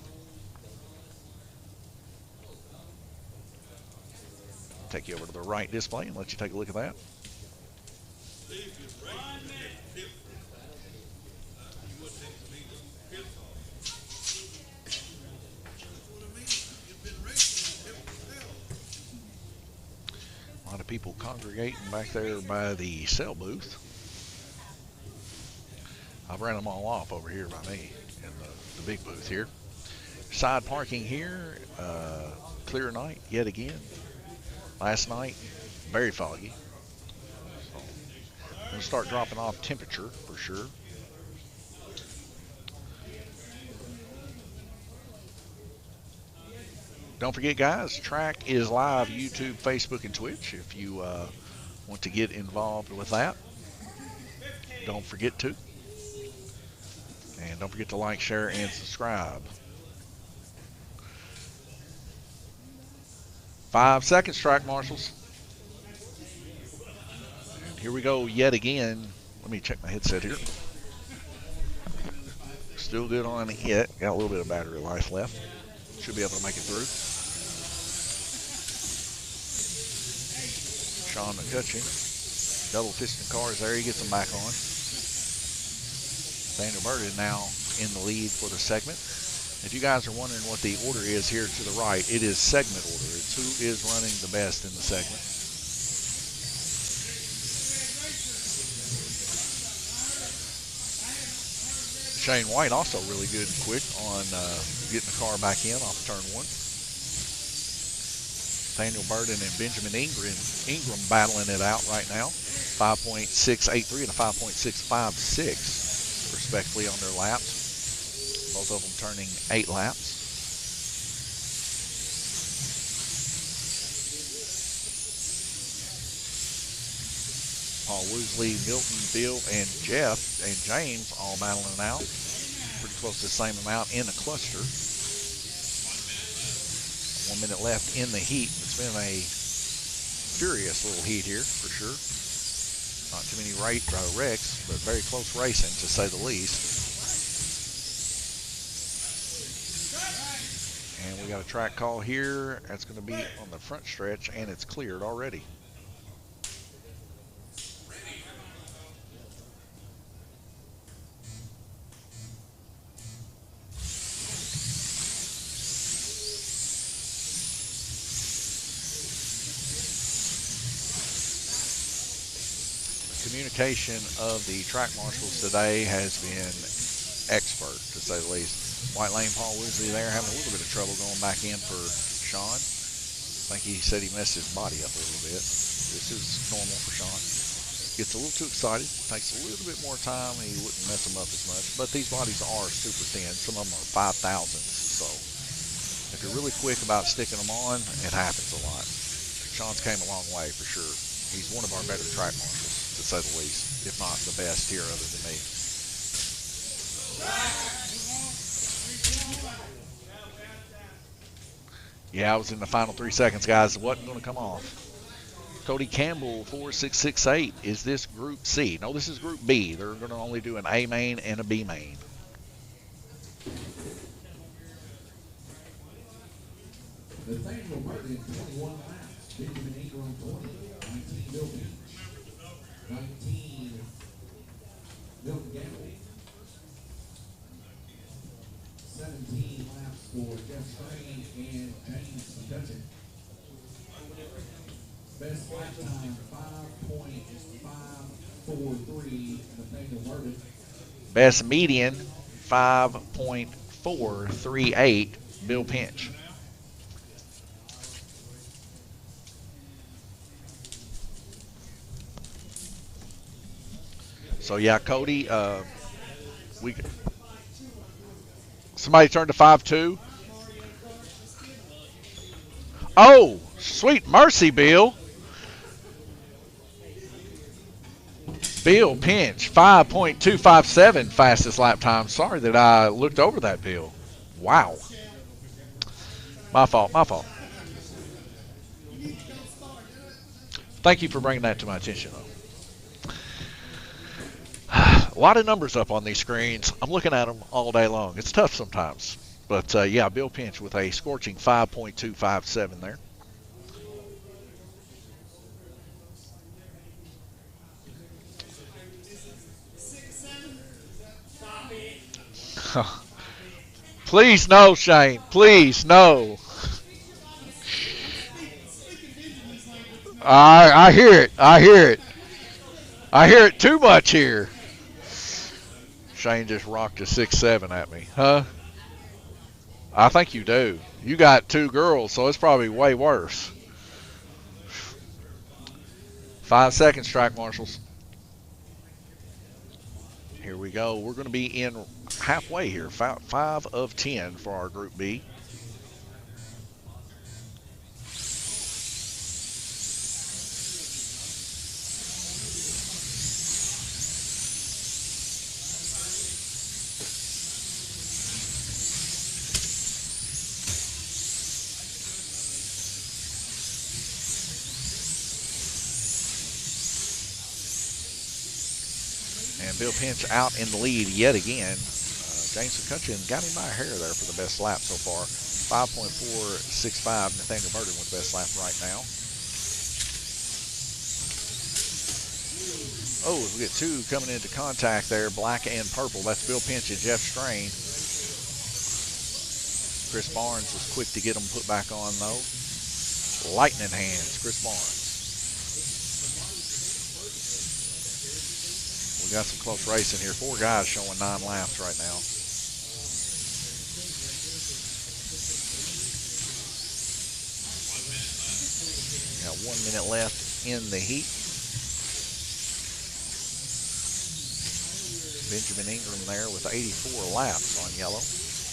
Take you over to the right display and let you take a look at that. A lot of people congregating back there by the cell booth. I've ran them all off over here by me in the big booth here. Side parking here, clear night yet again. Last night, very foggy. So, going to start dropping off temperature for sure. Don't forget, guys, track is live, YouTube, Facebook, and Twitch. If you want to get involved with that, don't forget to. And don't forget to like, share, and subscribe. 5 seconds, track marshals. And here we go yet again. Let me check my headset here. Still good on it. Got a little bit of battery life left. Should be able to make it through. Sean McCutcheon. Double piston cars there. He gets them back on. Nathaniel Burton now in the lead for the segment. If you guys are wondering what the order is here to the right, it is segment order. It's who is running the best in the segment. Shane White also really good and quick on getting the car back in off turn 1. Daniel Burden and Benjamin Ingram battling it out right now. 5.683 and a 5.656 respectively on their laps. Both of them turning 8 laps. Paul Woosley, Milton, Bill, and Jeff and James all battling it out. Pretty close to the same amount in the cluster. 1 minute left in the heat. It's been a furious little heat here for sure. Not too many wrecks, but very close racing to say the least. And we got a track call here. That's going to be on the front stretch, and it's cleared already. Communication of the track marshals today has been expert, to say the least. White Lane Paul Woosley there having a little bit of trouble going back in for Sean. I think he said he messed his body up a little bit. This is normal for Sean. Gets a little too excited, takes a little bit more time, and he wouldn't mess them up as much. But these bodies are super thin. Some of them are 5,000ths. So if you're really quick about sticking them on, it happens a lot. Sean's came a long way for sure. He's one of our better track marshals, to say the least, if not the best here other than me. Yeah, I was in the final 3 seconds, guys. It wasn't going to come off. Cody Campbell, 4668. Is this Group C? No, this is Group B. They're going to only do an A main and a B main. Nathaniel Martin, 21 laps. Benjamin Ingram, 20. 19, Bill Beach. 19, Milton Gamble. 17 laps for Jeff Strain and James McCutcheon. Best lap time, 5.543, Nathaniel Martin. Best median, 5.438, Bill Pinch. So yeah, Cody, somebody turned to 5.2. Oh, sweet mercy, Bill. Bill Pinch, 5.257 fastest lap time. Sorry that I looked over that, Bill. Wow. My fault, my fault. Thank you for bringing that to my attention, though. A lot of numbers up on these screens. I'm looking at them all day long. It's tough sometimes. But, yeah, Bill Pinch with a scorching 5.257 there. Please no, Shane. Please no. I hear it. I hear it. I hear it too much here. Shane just rocked a 6.7 at me. Huh? I think you do. You got 2 girls, so it's probably way worse. 5 seconds, track marshals. Here we go. We're going to be in halfway here. 5 of 10 for our Group B. And Bill Pinch out in the lead yet again. James McCutcheon got him by a hair there for the best lap so far. 5.465. Nathaniel Burden with the best lap right now. Oh, we get 2 coming into contact there, black and purple. That's Bill Pinch and Jeff Strain. Chris Barnes was quick to get them put back on, though. Lightning hands, Chris Barnes. We We got some close racing here. 4 guys showing 9 laps right now. Got 1 minute left in the heat. Benjamin Ingram there with 84 laps on yellow.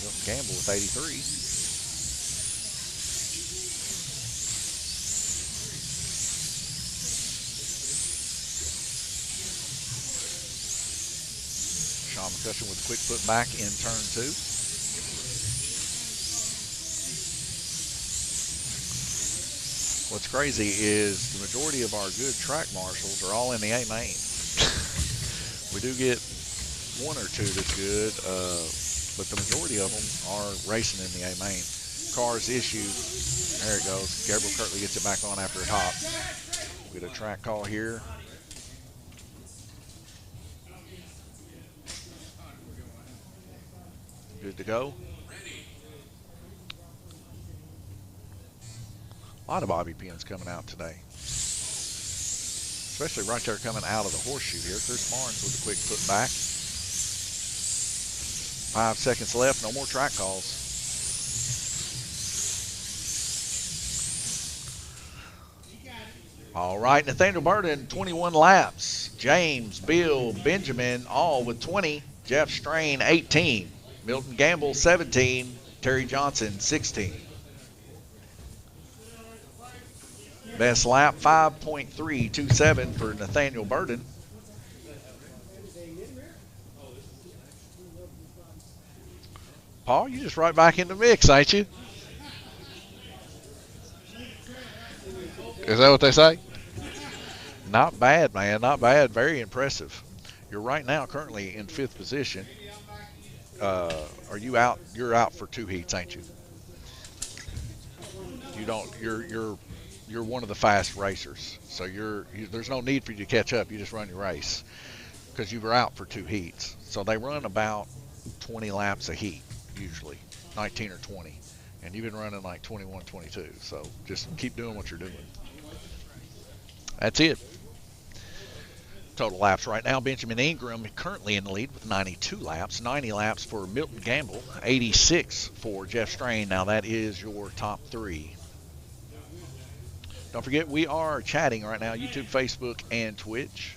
Milton Gamble with 83. Sean McCutcheon with a quick put back in turn 2. What's crazy is the majority of our good track marshals are all in the A main. We do get 1 or 2 that's good, but the majority of them are racing in the A main. Car's issued. There it goes. Gabriel Kirtley gets it back on after it hopped. We get a track call here. Good to go. A lot of bobby pins coming out today. Especially right there coming out of the horseshoe here. Chris Barnes with a quick put back. 5 seconds left, no more track calls. All right, Nathaniel Burden, 21 laps. James, Bill, Benjamin, all with 20. Jeff Strain, 18. Milton Gamble, 17. Terry Johnson, 16. Best lap, 5.327 for Nathaniel Burden. Paul, you just right back in the mix, ain't you? Is that what they say? Not bad, man. Not bad. Very impressive. You're right now currently in 5th position. Are you out? You're out for 2 heats, ain't you? You don't. You're one of the fast racers, so there's no need for you to catch up. You just run your race because you were out for 2 heats. So they run about 20 laps a heat usually, 19 or 20, and you've been running like 21, 22. So just keep doing what you're doing. That's it. Total laps right now, Benjamin Ingram currently in the lead with 92 laps. 90 laps for Milton Gamble, 86 for Jeff Strain. Now that is your top 3. Don't forget, we are chatting right now, YouTube, Facebook, and Twitch.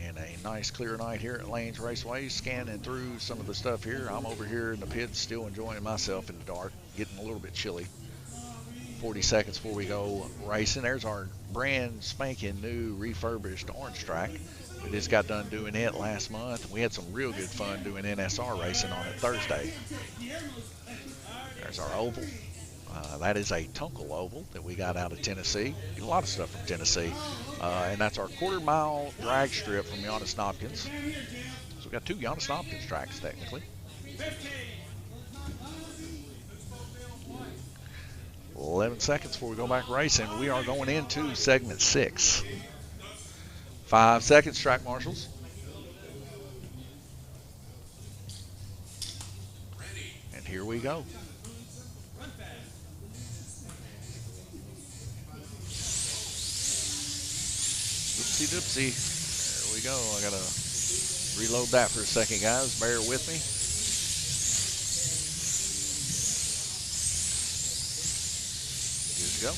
And a nice clear night here at Lanes Raceway, scanning through some of the stuff here. I'm over here in the pits still enjoying myself in the dark, getting a little bit chilly. 40 seconds before we go racing. There's our brand spanking new refurbished orange track. We just got done doing it last month. We had some real good fun doing NSR racing on it Thursday. There's our oval. That is a Tunkel oval that we got out of Tennessee. Get a lot of stuff from Tennessee. And that's our quarter-mile drag strip from Giannis Hopkins. So we got 2 Giannis Hopkins tracks technically. 11 seconds before we go back racing. We are going into segment 6. 5 seconds, track marshals. And here we go. Oopsie doopsie. There we go. I gotta reload that for a second, guys. Bear with me. Good to go.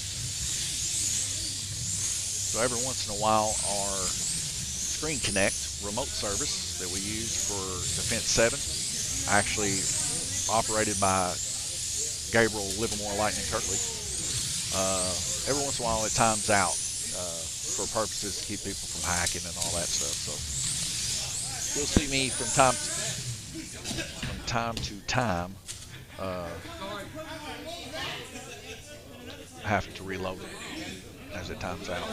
So every once in a while, our Screen Connect remote service that we use for Defense 7, actually operated by Gabriel Livermore Lightning Kirtley. Every once in a while, it times out for purposes to keep people from hacking and all that stuff. So you'll see me from time to time having to reload it as it times out.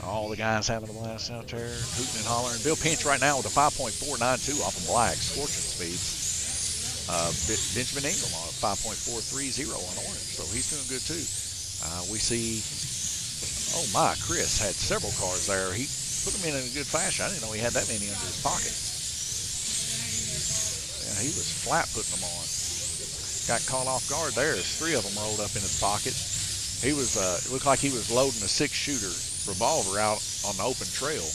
All the guys having a blast out there, hooting and hollering. Bill Pinch right now with a 5.492 off of black, scorching speeds. Benjamin Ingram on a 5.430 on orange, so he's doing good too. We see, oh my, Chris had several cars there. He put them in a good fashion. I didn't know he had that many under his pocket. Yeah, he was flat putting them on. Got caught off guard there as 3 of them rolled up in his pocket. He was, it looked like he was loading a 6-shooter revolver out on the open trail.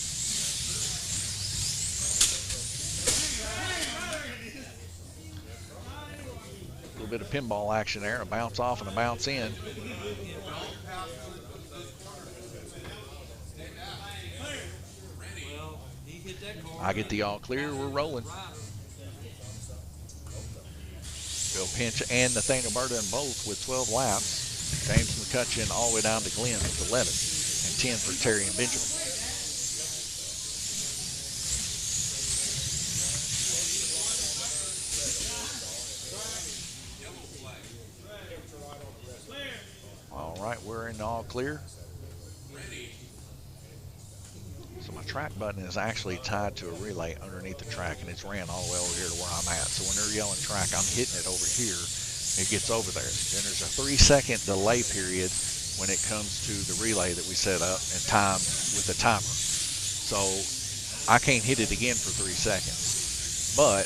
A little bit of pinball action there, a bounce off and a bounce in. I get the all clear, we're rolling. Bill Pinch and Nathaniel Burden both with 12 laps. James McCutcheon all the way down to Glenn with 11 and 10 for Terry and Benjamin. All right, we're in the all clear. So my track button is actually tied to a relay underneath the track, and it's ran all the way over here to where I'm at. So when they're yelling track, I'm hitting it over here. It gets over there. Then there's a 3-second delay period when it comes to the relay that we set up and time with the timer. So I can't hit it again for 3 seconds, but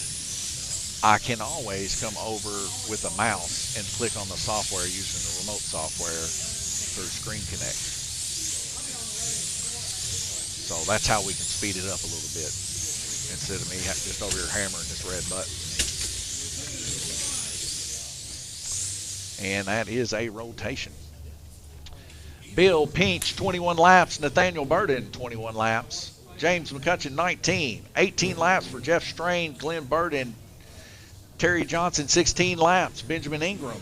I can always come over with a mouse and click on the software using the remote software through Screen Connect. So that's how we can speed it up a little bit instead of me just over here hammering this red button. And that is a rotation. Bill Pinch, 21 laps. Nathaniel Burden, 21 laps. James McCutcheon, 19. 18 laps for Jeff Strain, Glenn Burden. Terry Johnson, 16 laps. Benjamin Ingram,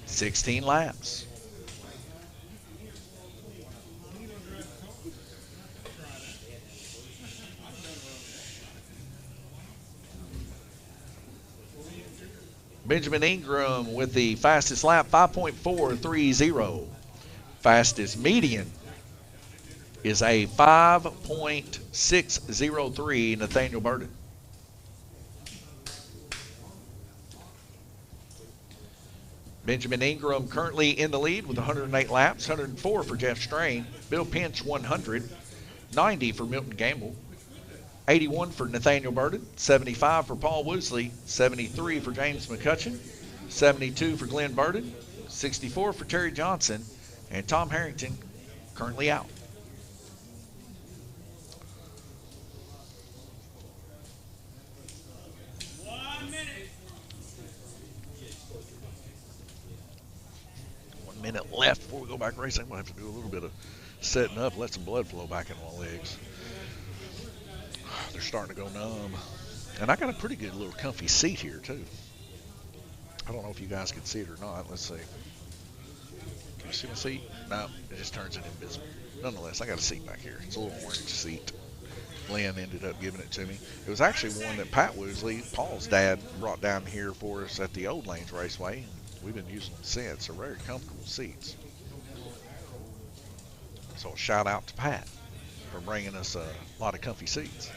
16 laps. Benjamin Ingram with the fastest lap, 5.430. Fastest median is a 5.603, Nathaniel Burden. Benjamin Ingram currently in the lead with 108 laps, 104 for Jeff Strain. Bill Pinch, 100. 90 for Milton Gamble. 81 for Nathaniel Burden, 75 for Paul Woosley, 73 for James McCutcheon, 72 for Glenn Burden, 64 for Terry Johnson, and Tom Harrington currently out. One minute left before we go back racing. We'll have to do a little bit of setting up, let some blood flow back in my legs. They're starting to go numb. And I got a pretty good little comfy seat here too. I don't know if you guys can see it or not. Let's see. Can you see my seat? No, it just turns it invisible. Nonetheless, I got a seat back here. It's a little orange seat. Glenn ended up giving it to me. It was actually one that Pat Woosley, Paul's dad, brought down here for us at the Old Lanes Raceway. We've been using them since. They're very comfortable seats. So a shout out to Pat for bringing us a lot of comfy seats.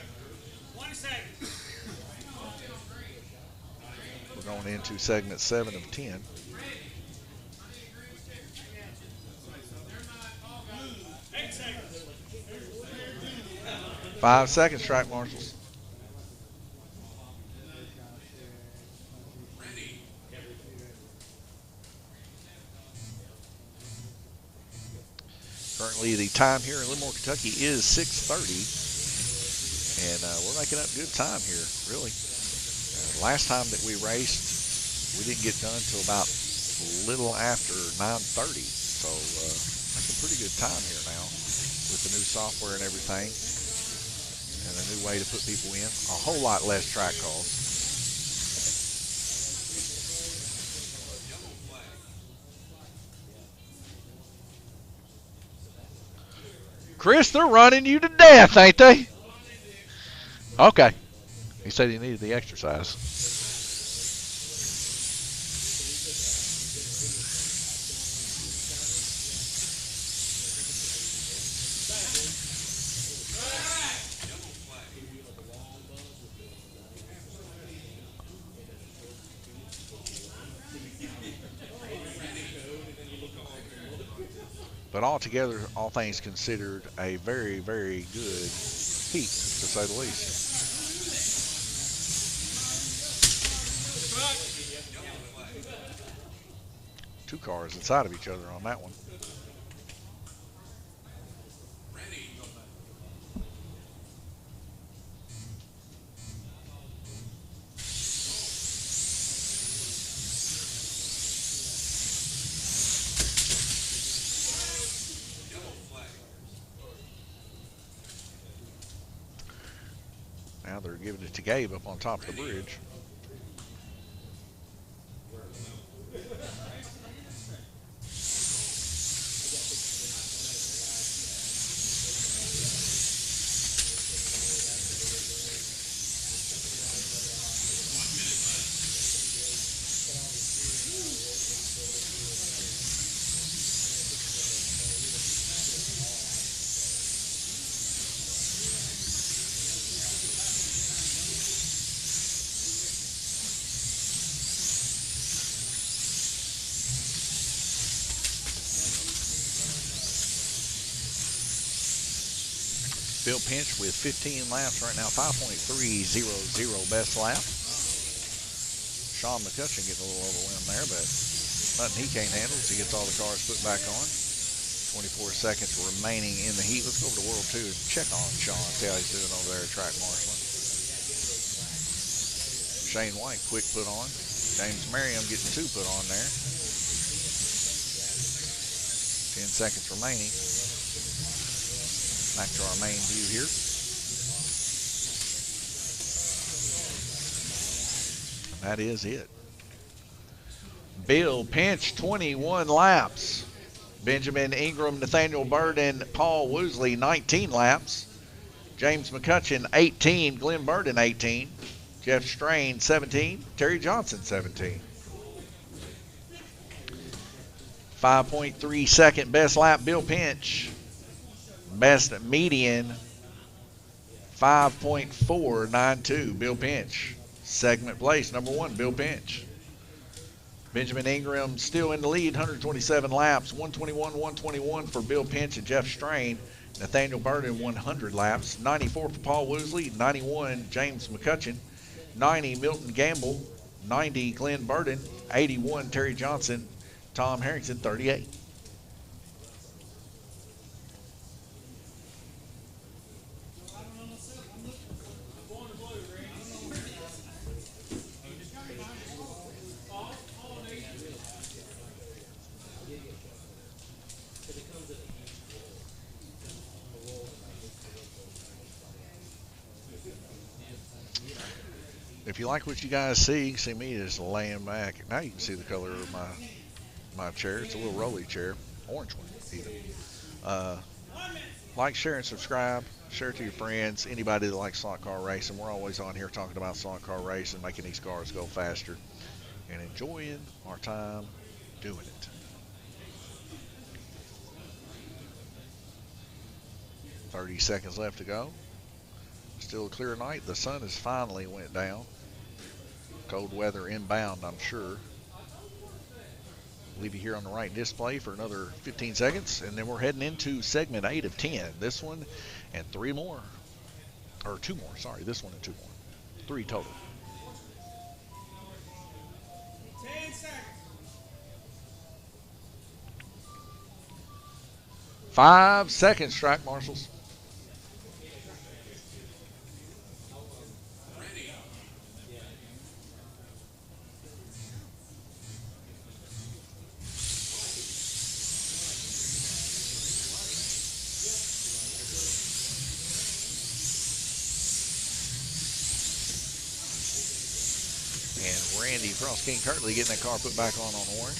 We're going into segment 7 of 10. Five seconds, track marshals. Currently, the time here in Livermore, Kentucky is 6:30. And we're making up good time here, really. Last time that we raced, we didn't get done until about a little after 9:30. So making pretty good time here now with the new software and everything. And a new way to put people in. A whole lot less track calls. Chris, they're running you to death, ain't they? Okay. He said he needed the exercise. But altogether, all things considered, a very, very good heat, to say the least. Two cars inside of each other on that one. Now they're giving it to Gabe up on top of the bridge. Bill Pinch with 15 laps right now, 5.300 best lap. Sean McCutcheon getting a little overwhelmed there, but nothing he can't handle as he gets all the cars put back on. 24 seconds remaining in the heat. Let's go over to World 2 and check on Sean, see how he's doing over there at track marshalling. Shane White, quick put on. James Merriam getting 2 put on there. 10 seconds remaining. Back to our main view here. That is it. Bill Pinch, 21 laps. Benjamin Ingram, Nathaniel Burden, Paul Woosley, 19 laps. James McCutcheon, 18. Glenn Burden, 18. Jeff Strain, 17. Terry Johnson, 17. 5.3 second best lap, Bill Pinch. Best median, 5.492, Bill Pinch. Segment place, number 1, Bill Pinch. Benjamin Ingram still in the lead, 127 laps, 121 for Bill Pinch and Jeff Strain. Nathaniel Burden, 100 laps, 94 for Paul Woosley, 91 James McCutcheon, 90 Milton Gamble, 90 Glenn Burden, 81 Terry Johnson, Tom Harrington, 38. If you like what you guys see, you can see me just laying back. Now you can see the color of my chair. It's a little rolly chair, orange one even. Like, share, and subscribe. Share it to your friends, anybody that likes slot car racing. We're always on here talking about slot car racing, making these cars go faster, and enjoying our time doing it. $30 seconds left to go. Still a clear night. The sun has finally went down. Cold weather inbound, I'm sure. Leave you here on the right display for another 15 seconds, and then we're heading into segment 8 of 10. This one and 3 more. Or 2 more, sorry. This one and 2 more. 3 total. 10 seconds. 5 seconds, track marshals. Randy Cross King Kirtley getting that car put back on orange.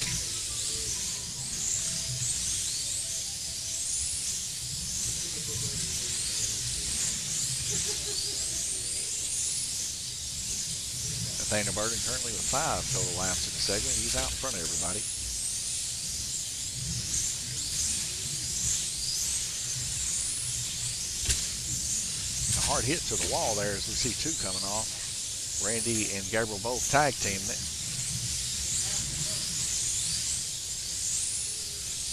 Nathaniel Burden currently with 5 total laps in the segment. He's out in front of everybody. A hard hit to the wall there as we see 2 coming off. Randy and Gabriel both tag teaming it.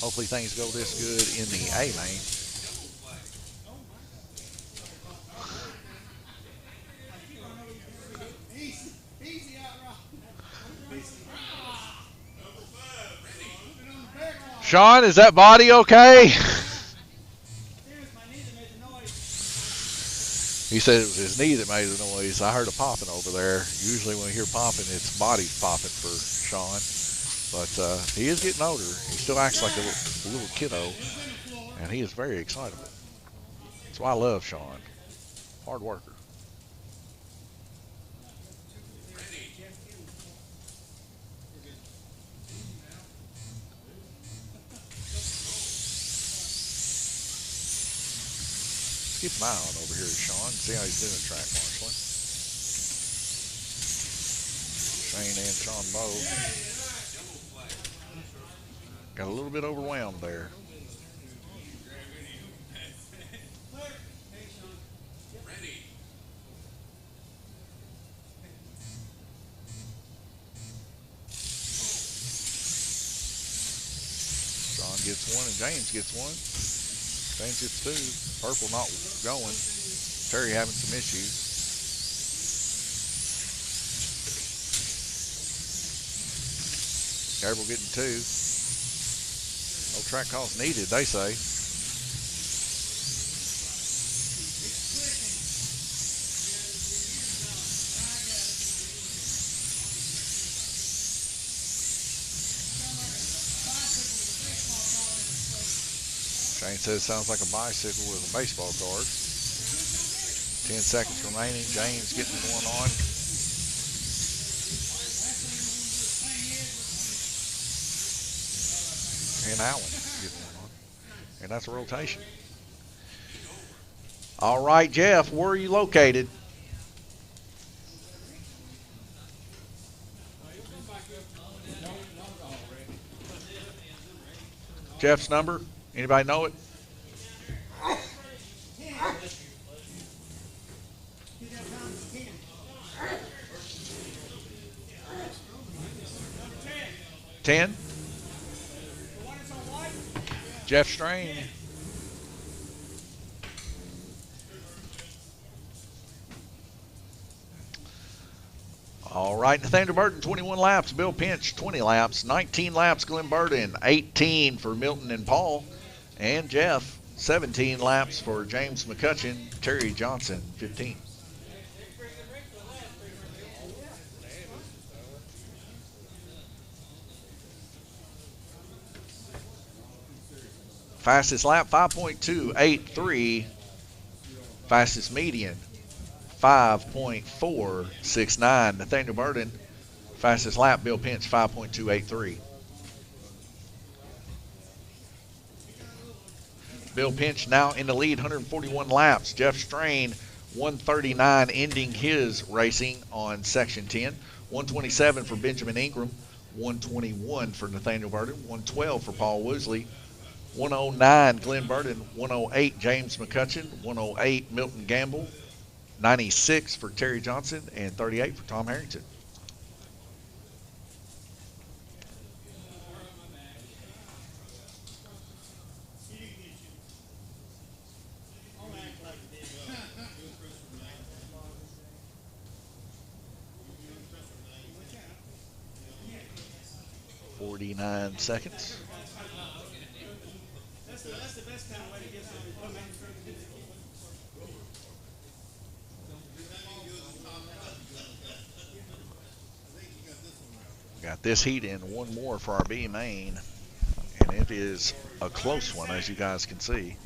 Hopefully things go this good in the A lane. Sean, is that body okay? He said it was his knee that made the noise. I heard a popping over there. Usually when we hear popping, it's body's popping for Sean. But he is getting older. He still acts like a little kiddo. And he is very excitable. That's why I love Sean. Hard worker. keep an eye on over here, Sean. See how he's doing track marshaling. Shane and Sean both. Got a little bit overwhelmed there. Ready. Sean gets one and James gets one. James gets two. Purple not going. Terry having some issues. Gabriel getting two. No track calls needed, they say. Shane says sounds like a bicycle with a baseball card. 10 seconds remaining. James getting one on. And Allen getting one on. And that's a rotation. All right, Jeff, where are you located? Jeff's number? Anybody know it? Ten? Jeff Strain. All right, Nathaniel Burton, 21 laps. Bill Pinch, 20 laps. 19 laps, Glenn Burton. 18 for Milton and Paul. And Jeff, 17 laps for James McCutcheon. Terry Johnson, 15. Fastest lap, 5.283. Fastest median, 5.469. Nathaniel Burton, fastest lap. Bill Pinch, 5.283. Bill Pinch now in the lead, 141 laps. Jeff Strain, 139, ending his racing on Section 10. 127 for Benjamin Ingram. 121 for Nathaniel Burton. 112 for Paul Woosley. 109 Glenn Burton. 108 James McCutcheon. 108 Milton Gamble. 96 for Terry Johnson. And 38 for Tom Harrington. .49 seconds. That's the best kind of way to get some. Got this heat in one more for our B main, and it is a close one, as you guys can see.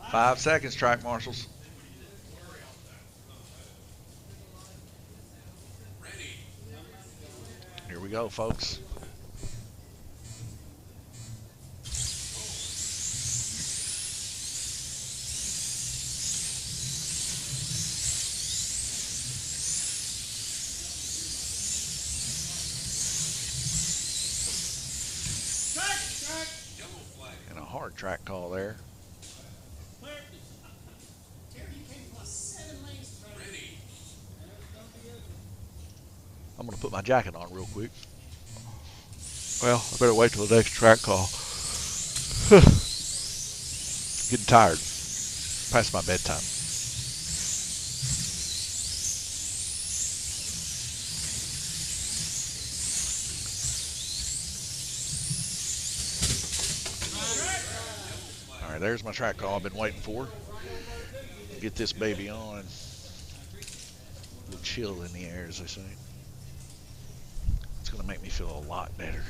Five seconds, track marshals. Here we go, folks. And a hard track call there. I'm going to put my jacket on real quick. Well, I better wait till the next track call. Getting tired. Past my bedtime. All right, there's my track call I've been waiting for. Get this baby on. A little chill in the air, as they say. It's going to make me feel a lot better.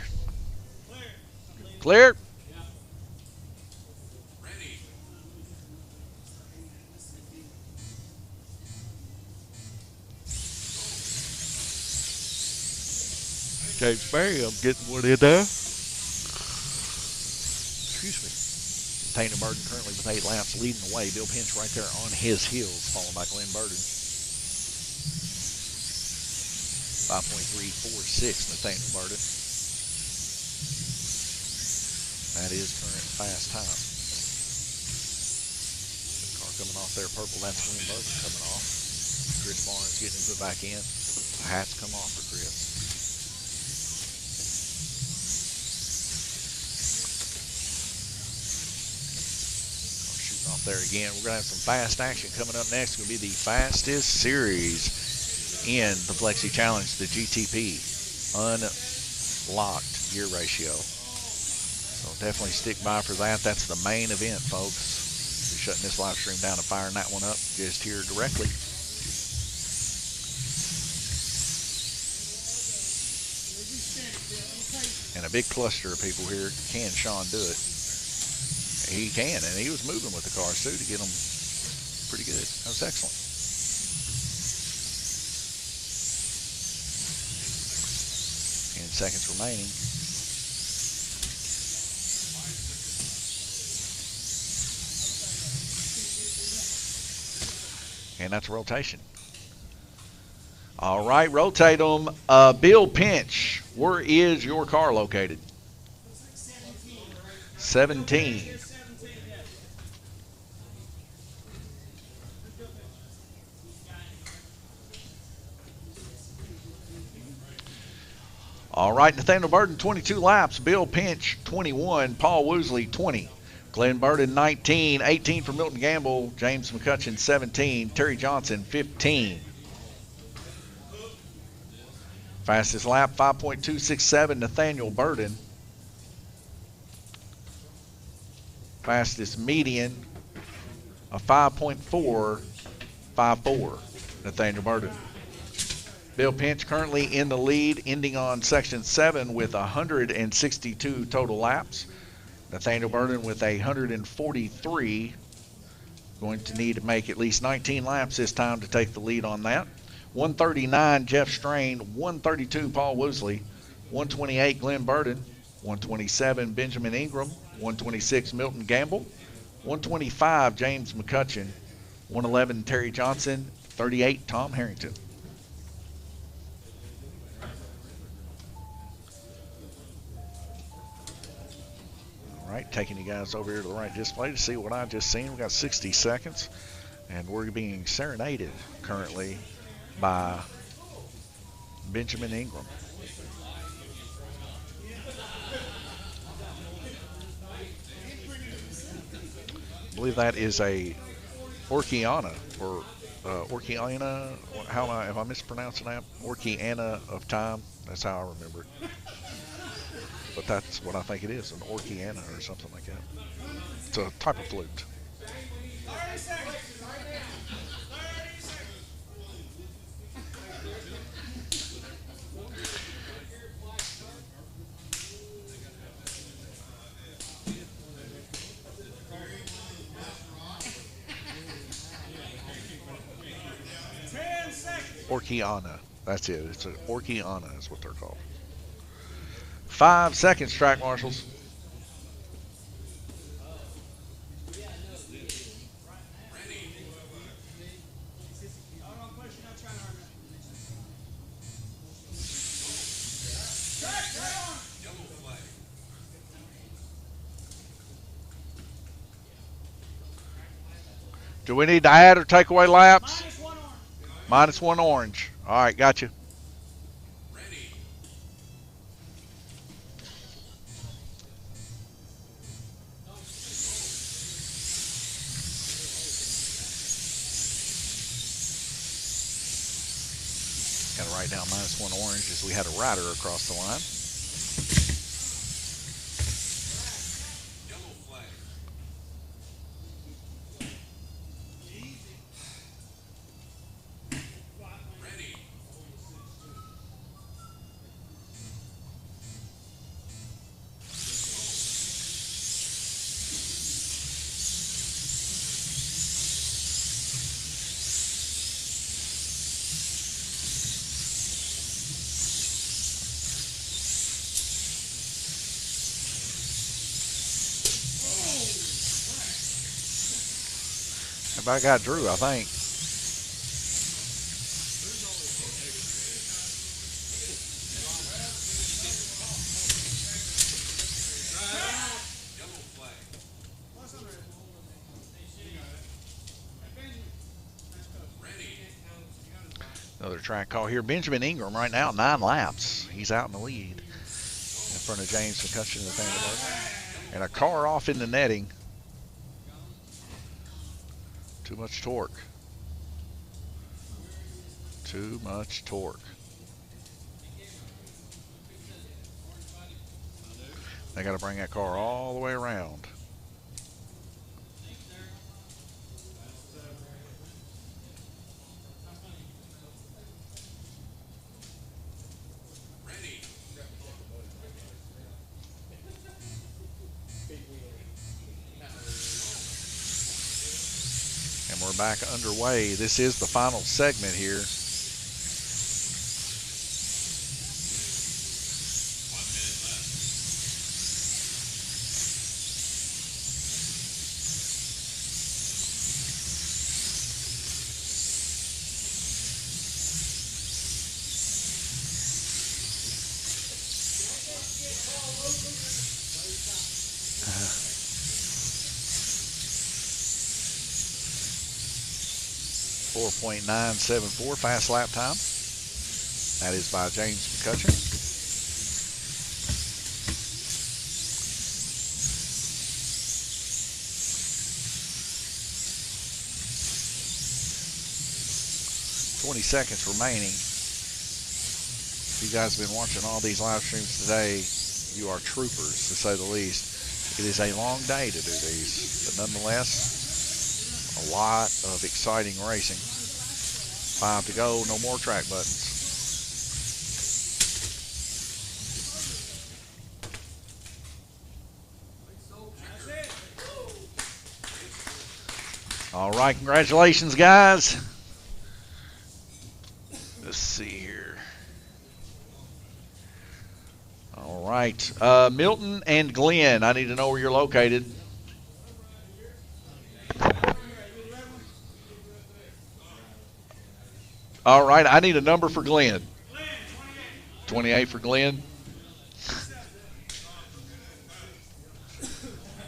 Clear. Ready. James Barry, I'm getting one in there. Excuse me. Taylor Burden currently with 8 laps leading the way. Bill Pinch right there on his heels, followed by Glenn Burden. 5.346 Nathaniel Burden. That is current fast time. Car coming off there purple, that's Glenn Burden coming off. Chris Barnes getting put back in. The hats come off for Chris. Off there again. We're going to have some fast action coming up next. It's going to be the fastest series in the Flexi Challenge, the GTP unlocked gear ratio. So definitely stick by for that. That's the main event, folks. We're shutting this live stream down and firing that one up just here directly. And a big cluster of people here. Can Sean do it? He can, and he was moving with the cars too to get them pretty good. That was excellent. And seconds remaining. And that's a rotation. All right, rotate them. Bill Pinch, where is your car located? 17. All right, Nathaniel Burden, 22 laps. Bill Pinch, 21. Paul Woosley, 20. Glenn Burden, 19. 18 for Milton Gamble. James McCutcheon, 17. Terry Johnson, 15. Fastest lap, 5.267, Nathaniel Burden. Fastest median, a 5.454, Nathaniel Burden. Bill Pinch currently in the lead, ending on section 7 with 162 total laps. Nathaniel Burden with 143. Going to need to make at least 19 laps this time to take the lead on that. 139, Jeff Strain. 132, Paul Woosley. 128, Glenn Burden. 127, Benjamin Ingram. 126, Milton Gamble. 125, James McCutcheon. 111, Terry Johnson. 38, Tom Harrington. All right, taking you guys over here to the right display to see what I just seen. We got 60 seconds, and we're being serenaded currently by Benjamin Ingram. I believe that is a Orkiana, or Orkiana. Am I mispronouncing that? Orkiana of time. That's how I remember it. But that's what I think it is, an Orkiana or something like that. It's a type of flute. Orkiana. That's it. It's an Orkiana is what they're called. 5 seconds, track marshals. Do we need to add or take away laps? Minus one orange. All right, got you. Ready. Got to write down minus one orange as we had a rider across the line. Yellow flag. Ready. Everybody got Drew, I think. Another track call here. Benjamin Ingram right now, 9 laps. He's out in the lead in front of James McCutcheon and Nathaniel Burton. And a car off in the netting. Too much torque. Too much torque. They got to bring that car all the way around. And we're back underway. This is the final segment here. .974 fast lap time. That is by James McCutcheon. .20 seconds remaining. If you guys have been watching all these live streams today, you are troopers, to say the least. It is a long day to do these, but nonetheless, a lot of exciting racing. 5 to go, no more track buttons. All right, congratulations, guys. Let's see here. All right, Milton and Glenn, I need to know where you're located. All right, I need a number for Glenn. 28 for Glenn.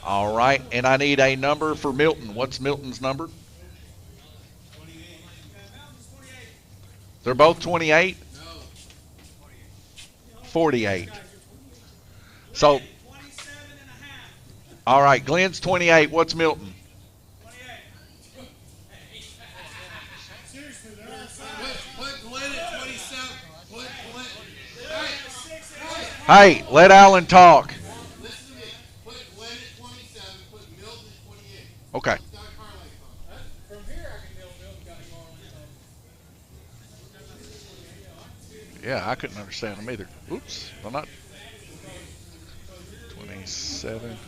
All right, and I need a number for Milton. What's Milton's number? They're both 28? 48. So, all right, Glenn's 28. What's Milton? Hey, let Alan talk. Listen to me. Put Glenn at 27, put Milton at 28. Okay. From here, I can tell Milton got a car on. Yeah, I couldn't understand them either. Oops, I'm not. 27.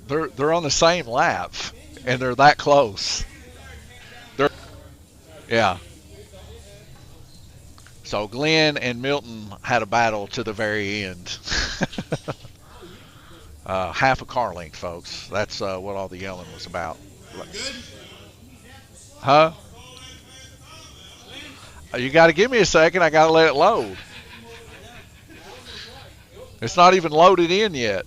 They're on the same lap, and they're that close. Yeah. So Glenn and Milton had a battle to the very end. Half a car length, folks. That's what all the yelling was about. Huh? You got to give me a second. I got to let it load. It's not even loaded in yet.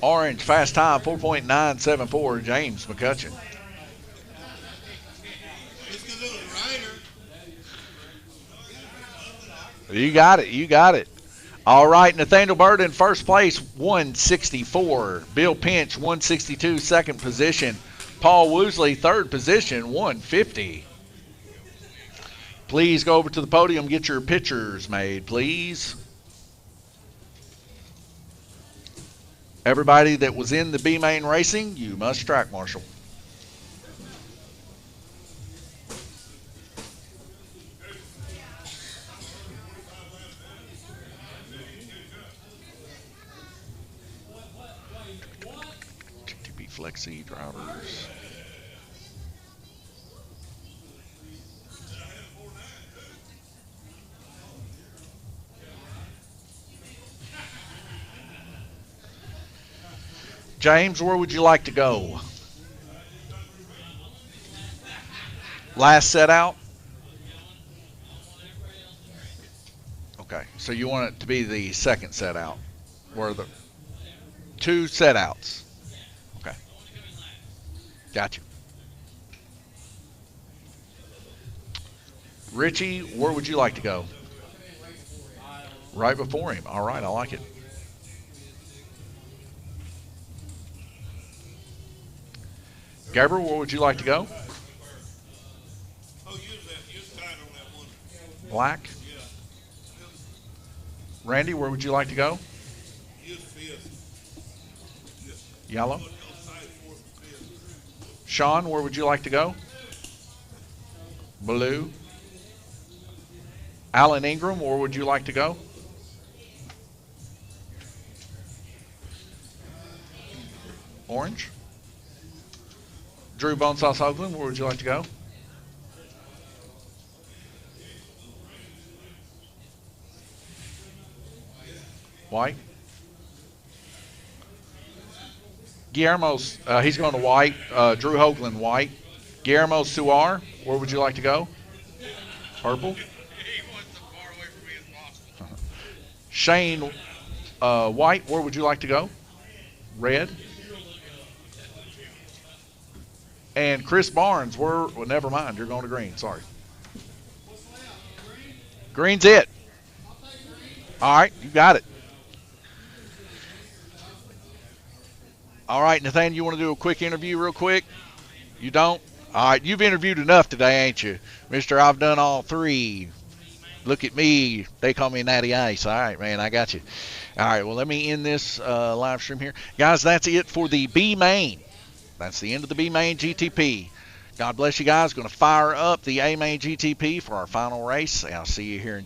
Orange fast time 4.974. James McCutcheon. You got it. You got it. All right, Nathaniel Burton, first place, 164. Bill Pinch, 162, second position. Paul Woosley, third position, 150. Please go over to the podium, get your pictures made, please. Everybody that was in the B-Main Racing, you must track marshal. GTP Flexi drivers. James, where would you like to go? Last set out? Okay, so you want it to be the second set out, where the 2 set outs. Okay, gotcha. Richie, where would you like to go? Right before him. All right, I like it. Gabriel, where would you like to go? Black. Randy, where would you like to go? Yellow. Sean, where would you like to go? Blue. Alan Ingram, where would you like to go? Orange. Drew Bonesauce Oakland, where would you like to go? White. Guillermo's, he's going to white. Drew Hoagland, white. Guillermo Suar, where would you like to go? Purple. Shane White, where would you like to go? Red. And Chris Barnes, well, never mind, you're going to green, sorry. Green's it. All right, you got it. All right, Nathaniel, you want to do a quick interview real quick? You don't? All right, you've interviewed enough today, ain't you? Mister, I've done all 3. Look at me. They call me Natty Ice. All right, man, I got you. All right, well, let me end this live stream here. Guys, that's it for the B main. That's the end of the B main GTP. God bless you guys. Going to fire up the A main GTP for our final race. I'll see you here in